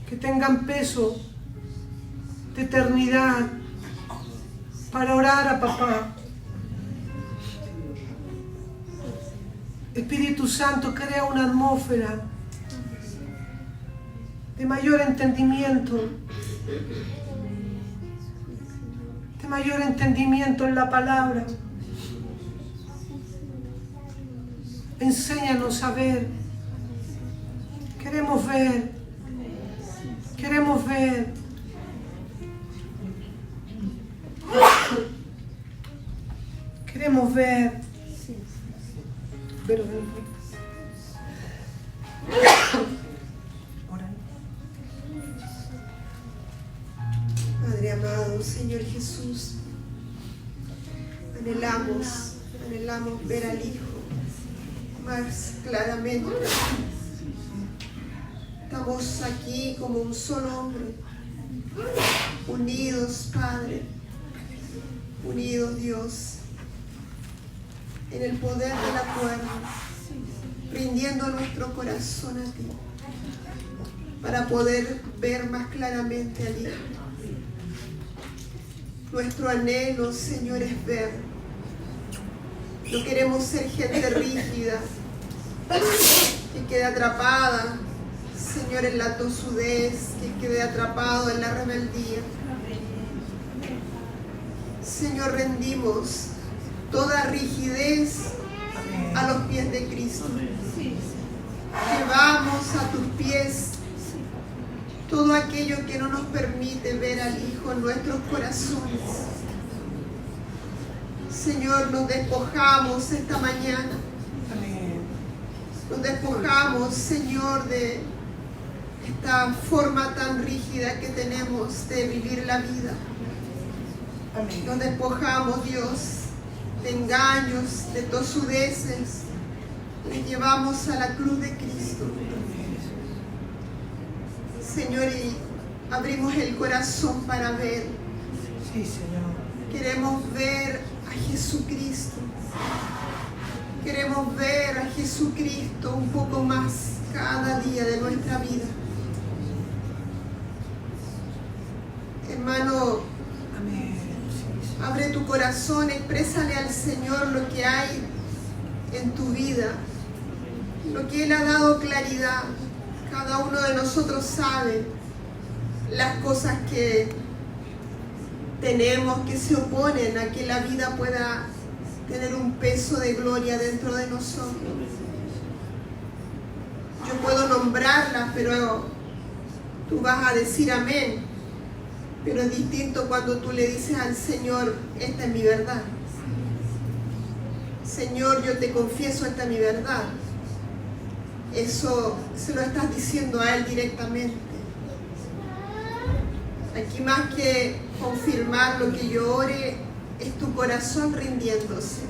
que tengan peso de eternidad para orar a Papá. Espíritu Santo, crea una atmósfera de mayor entendimiento, de mayor entendimiento en la palabra. Enséñanos a ver. Queremos ver. Queremos ver. Queremos ver. Pero Padre amado, Señor Jesús, anhelamos ver al Hijo más claramente. Estamos aquí como un solo hombre, unidos, Padre, unidos, Dios, en el poder del acuerdo, rindiendo nuestro corazón a ti, para poder ver más claramente al Hijo. Nuestro anhelo, Señor, es ver. No queremos ser gente rígida, que quede atrapada, Señor, en la tosudez, que quede atrapado en la rebeldía. Señor, rendimos toda rigidez a los pies de Cristo. Llevamos a tus pies todo aquello que no nos permite ver al Hijo en nuestros corazones. Señor, nos despojamos esta mañana. Nos despojamos, Señor, de esta forma tan rígida que tenemos de vivir la vida. Nos despojamos, Dios, de engaños, de tosudeces. Les llevamos a la cruz de Cristo. Señor, y abrimos el corazón para ver. Sí, Señor. Queremos ver a Jesucristo. Queremos ver a Jesucristo un poco más cada día de nuestra vida. Hermano, Amén. Sí, Señor. abre tu corazón, exprésale al Señor lo que hay en tu vida, lo que Él ha dado claridad. Cada uno de nosotros sabe las cosas que tenemos que se oponen a que la vida pueda tener un peso de gloria dentro de nosotros. Yo puedo nombrarlas, pero tú vas a decir amén. Pero es distinto cuando tú le dices al Señor, esta es mi verdad. Señor, yo te confieso, esta es mi verdad. Eso se lo estás diciendo a Él directamente. Aquí más que confirmar lo que yo ore, es tu corazón rindiéndose.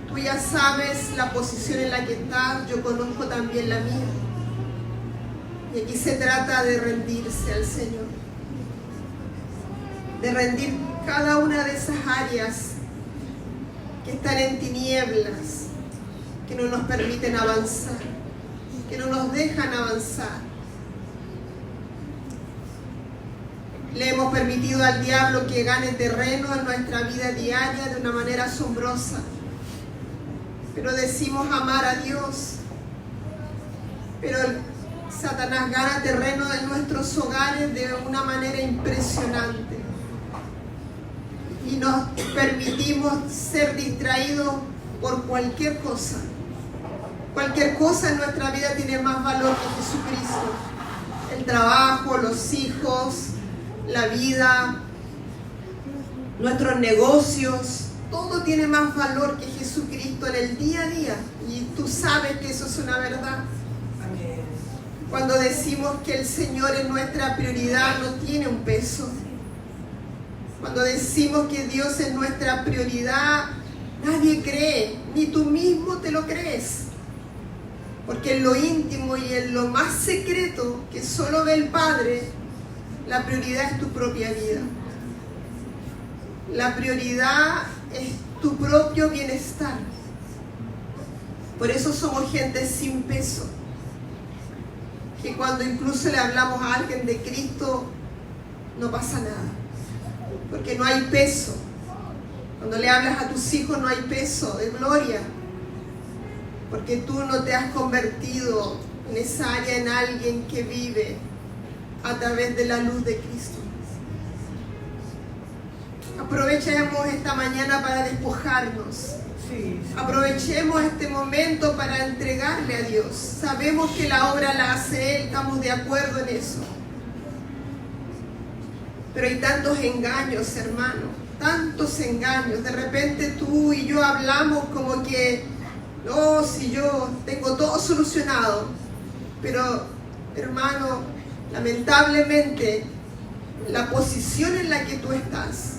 Tú ya sabes la posición en la que estás, yo conozco también la mía. Y aquí se trata de rendirse al Señor. De rendir cada una de esas áreas que están en tinieblas, que no nos permiten avanzar, que no nos dejan avanzar. Le hemos permitido al diablo que gane terreno en nuestra vida diaria de una manera asombrosa. Pero decimos amar a Dios. Pero Satanás gana terreno en nuestros hogares de una manera impresionante. Y nos permitimos ser distraídos por cualquier cosa. Cualquier cosa en nuestra vida tiene más valor que Jesucristo. El trabajo, los hijos, la vida, nuestros negocios, todo tiene más valor que Jesucristo en el día a día. Y tú sabes que eso es una verdad. Amén. Cuando decimos que el Señor es nuestra prioridad, no tiene un peso. Cuando decimos que Dios es nuestra prioridad, nadie cree, ni tú mismo te lo crees. Porque en lo íntimo y en lo más secreto que solo ve el Padre, la prioridad es tu propia vida. La prioridad es tu propio bienestar. Por eso somos gente sin peso. Que cuando incluso le hablamos a alguien de Cristo, no pasa nada. Porque no hay peso. Cuando le hablas a tus hijos no hay peso de gloria. Porque tú no te has convertido en esa área en alguien que vive a través de la luz de Cristo. Aprovechemos esta mañana para despojarnos. Aprovechemos este momento para entregarle a Dios. Sabemos que la obra la hace Él, estamos de acuerdo en eso. Pero hay tantos engaños, hermano, tantos engaños. De repente tú y yo hablamos como que, no, si yo tengo todo solucionado. Pero, hermano, lamentablemente, la posición en la que tú estás,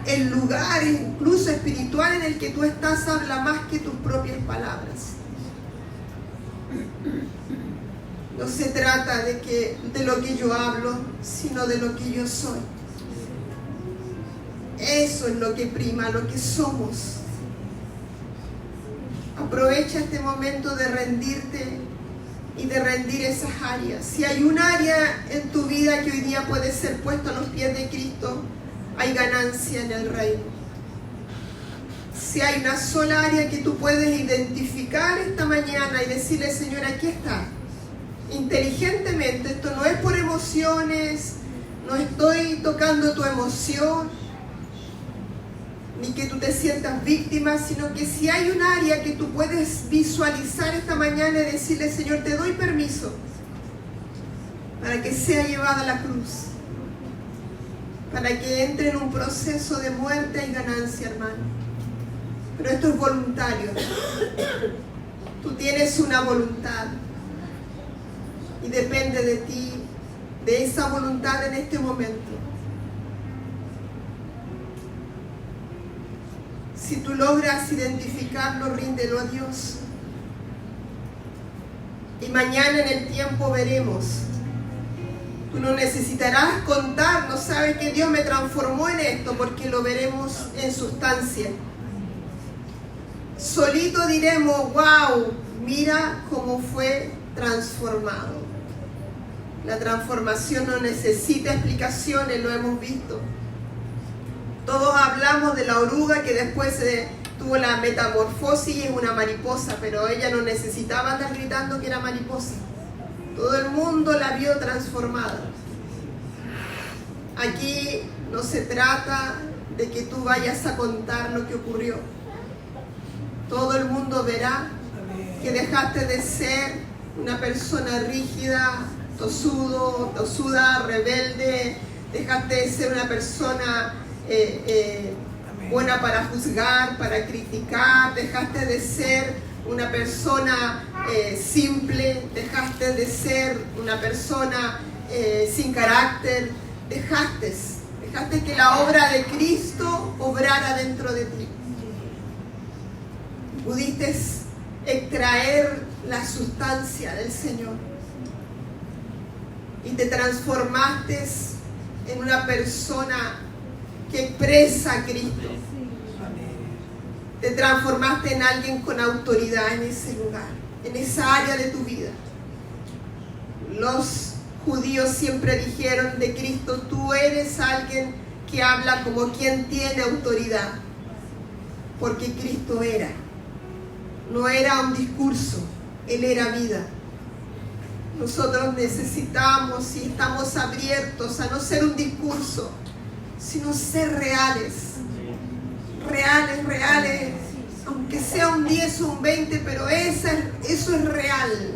el lugar incluso espiritual en el que tú estás, habla más que tus propias palabras. No se trata de lo que yo hablo, sino de lo que yo soy. Eso es lo que prima, lo que somos. Aprovecha este momento de rendirte y de rendir esas áreas. Si hay un área en tu vida que hoy día puede ser puesta a los pies de Cristo, hay ganancia en el reino. Si hay una sola área que tú puedes identificar esta mañana y decirle, Señor, aquí está. inteligentemente. Esto no es por emociones, no estoy tocando tu emoción, ni que tú te sientas víctima, sino que si hay un área que tú puedes visualizar esta mañana y decirle: Señor, te doy permiso para que sea llevada a la cruz, para que entre en un proceso de muerte y ganancia, hermano. Pero esto es voluntario. Tú tienes una voluntad y depende de ti, de esa voluntad en este momento. Si tú logras identificarlo, ríndelo a Dios. Y mañana en el tiempo veremos. Tú no necesitarás contar, no sabes que Dios me transformó en esto, porque lo veremos en sustancia. Solito diremos: wow, mira cómo fue transformado. La transformación no necesita explicaciones, lo hemos visto. Todos hablamos de la oruga que después tuvo la metamorfosis y es una mariposa, pero ella no necesitaba andar gritando que era mariposa. Todo el mundo la vio transformada. Aquí no se trata de que tú vayas a contar lo que ocurrió. Todo el mundo verá que dejaste de ser una persona rígida, tosuda, rebelde. Dejaste de ser una persona buena para juzgar, para criticar. Dejaste de ser una persona simple. Dejaste de ser una persona sin carácter. Dejaste que la obra de Cristo obrara dentro de ti. Pudiste extraer la sustancia del Señor y te transformaste en una persona que expresa a Cristo. Te transformaste en alguien con autoridad en ese lugar, en esa área de tu vida. Los judíos siempre dijeron de Cristo: tú eres alguien que habla como quien tiene autoridad, porque Cristo no era un discurso, Él era vida. Nosotros necesitamos y estamos abiertos a no ser un discurso, sino ser reales, aunque sea un 10 o un 20, pero eso es real.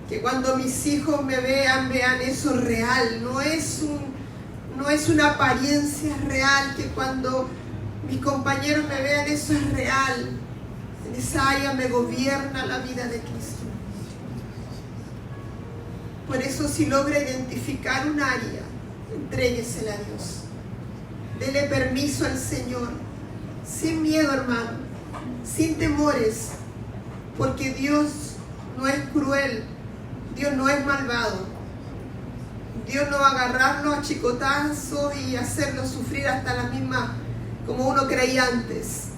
Que cuando mis hijos me vean eso real, no es una apariencia real. Que cuando mis compañeros me vean, eso es real. En esa área me gobierna la vida de Cristo. Por eso, si logra identificar un área, entréguesela a Dios. Dele permiso al Señor, sin miedo, hermano, sin temores, porque Dios no es cruel, Dios no es malvado. Dios no va a agarrarlo a chicotazos y hacerlo sufrir hasta la misma, como uno creía antes.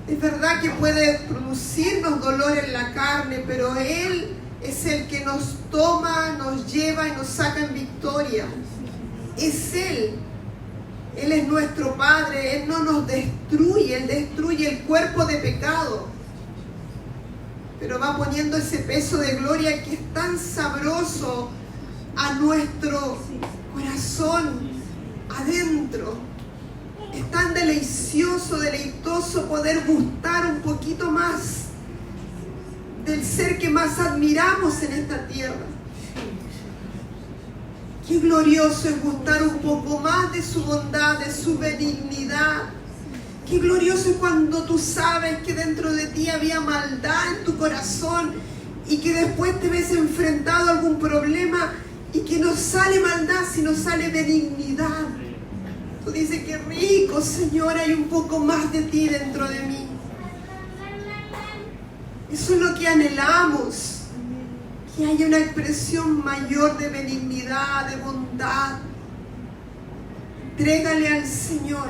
Es verdad que puede producirnos dolor en la carne, pero Él es el que nos toma, nos lleva y nos saca en victoria. Es Él. Él es nuestro Padre. Él no nos destruye. Él destruye el cuerpo de pecado, pero va poniendo ese peso de gloria que es tan sabroso a nuestro corazón adentro. Es tan deleitoso poder gustar un poquito más del ser que más admiramos en esta tierra. Qué glorioso es gustar un poco más de su bondad, de su benignidad. Qué glorioso es cuando tú sabes que dentro de ti había maldad en tu corazón y que después te ves enfrentado a algún problema y que no sale maldad, sino sale benignidad. Tú dices: qué rico, Señor, hay un poco más de ti dentro de mí. Eso es lo que anhelamos, que haya una expresión mayor de benignidad, de bondad. Entrégale al Señor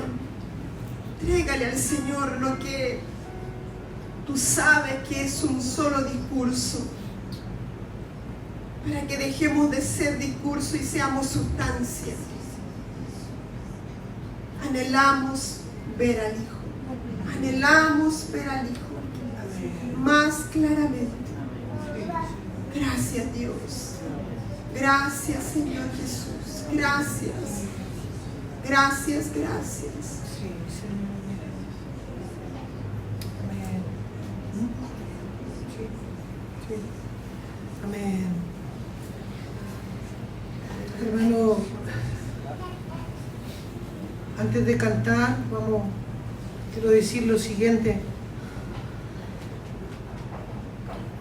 lo que tú sabes que es un solo discurso, para que dejemos de ser discurso y seamos sustancia. Anhelamos ver al Hijo, más claramente. Gracias, Dios. Gracias, Señor Jesús. Gracias. Gracias, gracias. Sí, Señor. Amén. Sí, sí. Amén. Hermano, antes de cantar, quiero decir lo siguiente.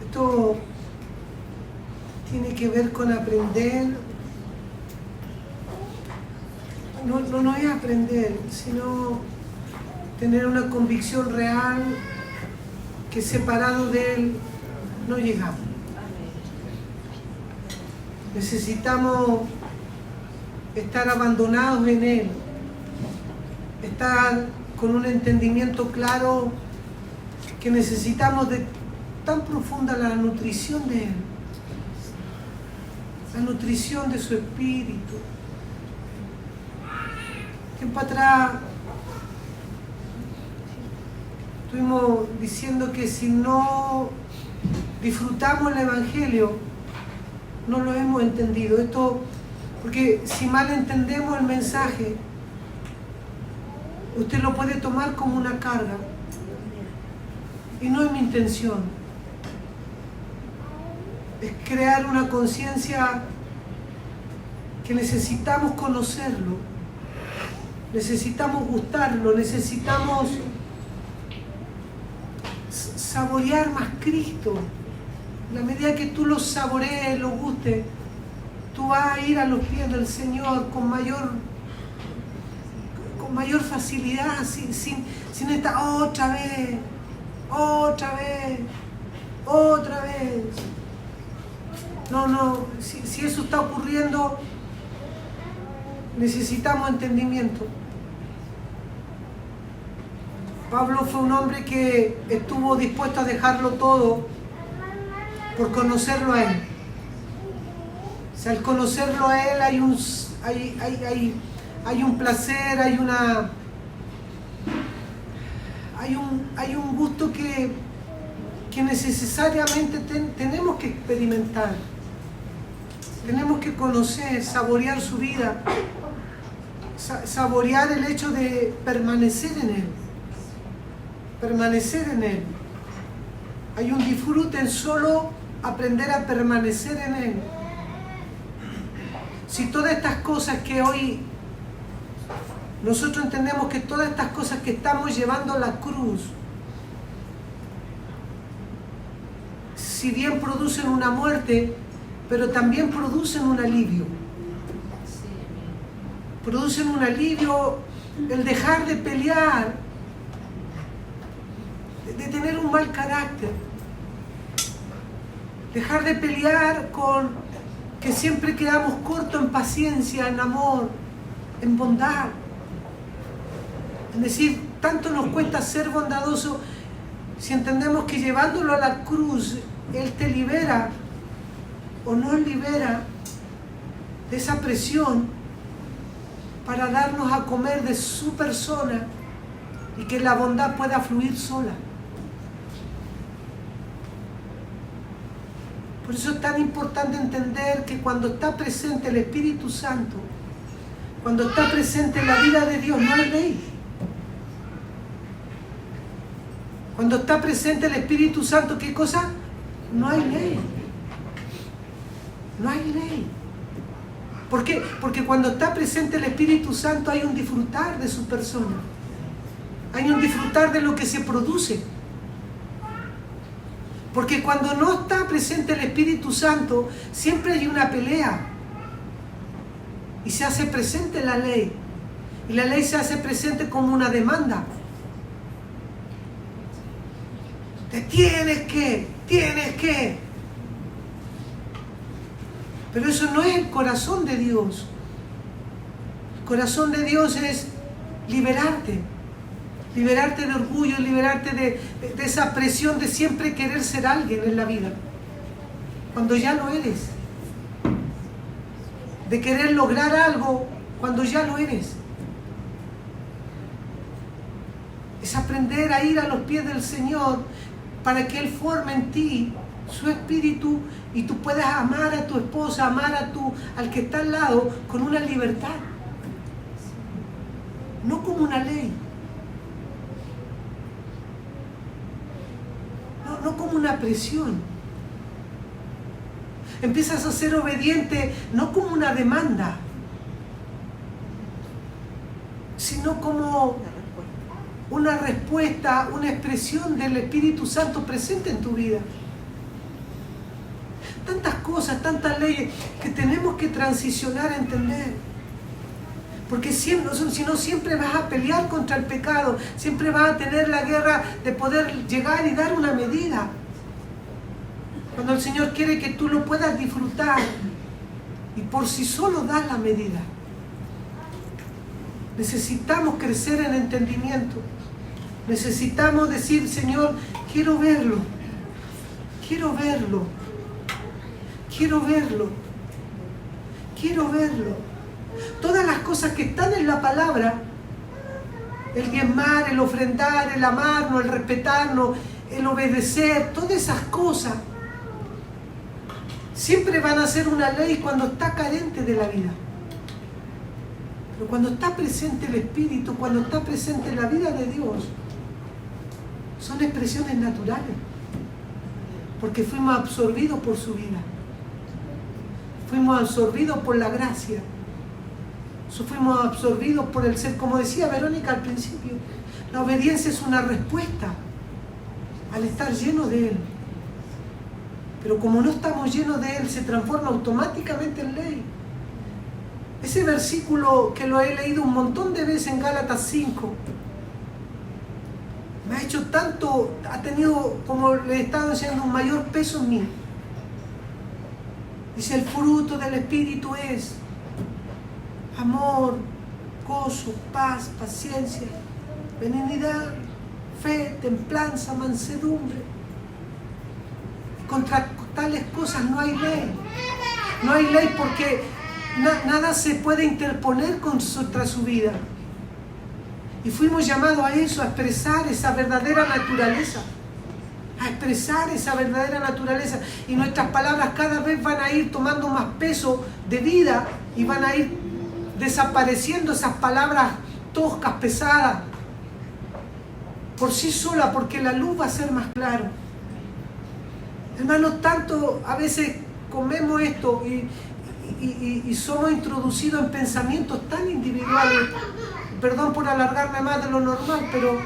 Esto tiene que ver con aprender. No es aprender, sino tener una convicción real que separado de Él no llegamos. Necesitamos estar abandonados en Él, estar con un entendimiento claro que necesitamos de tan profunda la nutrición de Él, la nutrición de su espíritu. Tiempo atrás estuvimos diciendo que si no disfrutamos el Evangelio, no lo hemos entendido. Esto, porque si mal entendemos el mensaje, usted lo puede tomar como una carga. Y no es mi intención. Es crear una conciencia que necesitamos conocerlo. Necesitamos gustarlo, necesitamos saborear más Cristo. En la medida que tú lo saborees, lo gustes, tú vas a ir a los pies del Señor con mayor facilidad, sin estar otra vez. No, si eso está ocurriendo, necesitamos entendimiento. Pablo fue un hombre que estuvo dispuesto a dejarlo todo por conocerlo a Él. O sea, al conocerlo a Él hay un placer, hay un gusto que necesariamente tenemos que experimentar. Tenemos que conocer, saborear su vida, saborear el hecho de permanecer en Él. Permanecer en Él. Hay un disfrute en solo aprender a permanecer en Él. Si todas estas cosas que hoy nosotros entendemos que todas estas cosas que estamos llevando a la cruz, si bien producen una muerte, pero también producen un alivio. Producen un alivio el dejar de pelear, de tener un mal carácter, dejar de pelear con que siempre quedamos cortos en paciencia, en amor, en bondad. Es decir, tanto nos cuesta ser bondadoso si entendemos que llevándolo a la cruz, Él te libera o nos libera de esa presión para darnos a comer de su persona y que la bondad pueda fluir sola. Por eso es tan importante entender que cuando está presente el Espíritu Santo, cuando está presente la vida de Dios, no hay ley. Cuando está presente el Espíritu Santo, ¿qué cosa? No hay ley. No hay ley. ¿Por qué? Porque cuando está presente el Espíritu Santo hay un disfrutar de su persona. Hay un disfrutar de lo que se produce. Porque cuando no está presente el Espíritu Santo, siempre hay una pelea. Y se hace presente la ley. Y la ley se hace presente como una demanda. Te tienes que. Pero eso no es el corazón de Dios. El corazón de Dios es liberarte. Liberarte de orgullo, liberarte de esa presión de siempre querer ser alguien en la vida. Cuando ya lo eres. De querer lograr algo cuando ya lo eres. Es aprender a ir a los pies del Señor para que Él forme en ti su espíritu y tú puedas amar a tu esposa, amar al que está al lado con una libertad, no como una ley, no como una presión. Empiezas a ser obediente no como una demanda, sino como una respuesta, una expresión del Espíritu Santo presente en tu vida. Tantas cosas, tantas leyes que tenemos que transicionar a entender. Porque si no, siempre vas a pelear contra el pecado, siempre vas a tener la guerra de poder llegar y dar una medida. Cuando el Señor quiere que tú lo puedas disfrutar y por sí solo das la medida. Necesitamos crecer en entendimiento. Necesitamos decir, Señor, quiero verlo, quiero verlo, quiero verlo, quiero verlo. Todas las cosas que están en la palabra, el diezmar, el ofrendar, el amarnos, el respetarnos, el obedecer, todas esas cosas, siempre van a ser una ley cuando está carente de la vida. Pero cuando está presente el Espíritu, cuando está presente la vida de Dios, son expresiones naturales, porque fuimos absorbidos por su vida, fuimos absorbidos por la gracia, fuimos absorbidos por el ser, como decía Verónica al principio, la obediencia es una respuesta al estar lleno de Él, pero como no estamos llenos de Él, se transforma automáticamente en ley. Ese versículo que lo he leído un montón de veces en Gálatas 5, me ha hecho tanto, ha tenido, como le he estado enseñando, un mayor peso en mí. Dice, el fruto del Espíritu es amor, gozo, paz, paciencia, benignidad, fe, templanza, mansedumbre. Contra tales cosas no hay ley. No hay ley porque nada se puede interponer contra su vida. Y fuimos llamados a eso, a expresar esa verdadera naturaleza. A expresar esa verdadera naturaleza. Y nuestras palabras cada vez van a ir tomando más peso de vida y van a ir desapareciendo esas palabras toscas, pesadas, por sí sola, porque la luz va a ser más clara. Hermanos, tanto a veces comemos esto y somos introducidos en pensamientos tan individuales. Perdón por alargarme más de lo normal, pero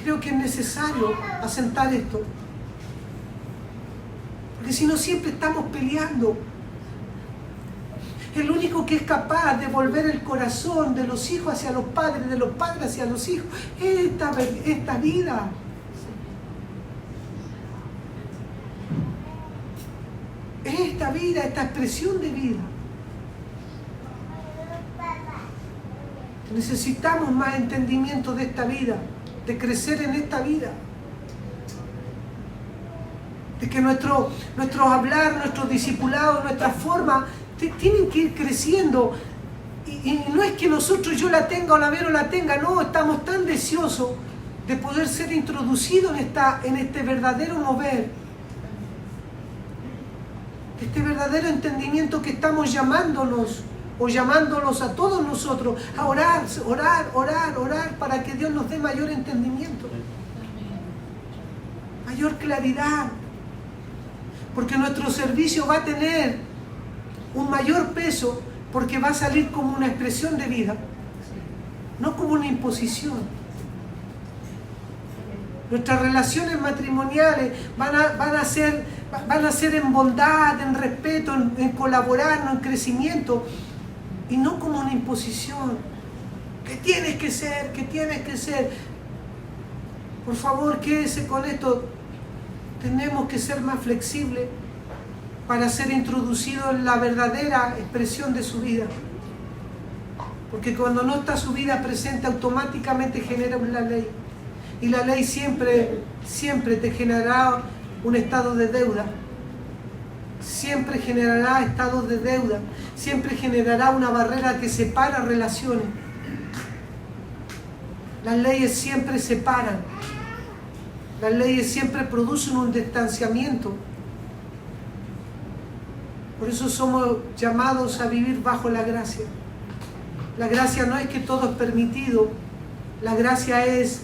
creo que es necesario asentar esto. Porque si no, siempre estamos peleando. El único que es capaz de volver el corazón de los hijos hacia los padres, de los padres hacia los hijos, es esta vida. Es esta vida, esta expresión de vida. Necesitamos más entendimiento de esta vida, de crecer en esta vida. De que nuestro hablar, nuestro discipulado, nuestra forma, tienen que ir creciendo. Y no es que nosotros yo la tenga o la Vero la tenga, no, estamos tan deseosos de poder ser introducidos en este verdadero mover. Este verdadero entendimiento que estamos llamándonos a todos nosotros a orar para que Dios nos dé mayor entendimiento, mayor claridad, porque nuestro servicio va a tener un mayor peso, porque va a salir como una expresión de vida, no como una imposición. Nuestras relaciones matrimoniales van a ser en bondad, en respeto, en colaborar, en crecimiento, y no como una imposición. Que tienes que ser. Por favor, quédese con esto. Tenemos que ser más flexibles para ser introducidos en la verdadera expresión de su vida. Porque cuando no está su vida presente, automáticamente genera una ley. Y la ley siempre te generará un estado de deuda. Siempre generará estados de deuda. Siempre generará una barrera que separa relaciones. Las leyes siempre separan. Las leyes siempre producen un distanciamiento. Por eso somos llamados a vivir bajo la gracia. La gracia no es que todo es permitido. La gracia es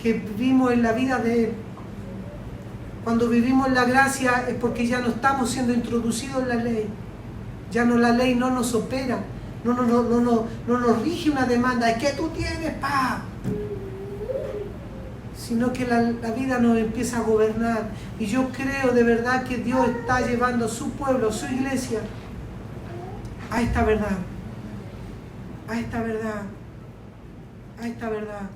que vivimos en la vida de Él. Cuando vivimos en la gracia es porque ya no estamos siendo introducidos en la ley. Ya no, la ley no nos opera. No nos rige una demanda. Es que tú tienes, pa. Sino que la vida nos empieza a gobernar. Y yo creo de verdad que Dios está llevando a su pueblo, a su iglesia, a esta verdad. A esta verdad. A esta verdad.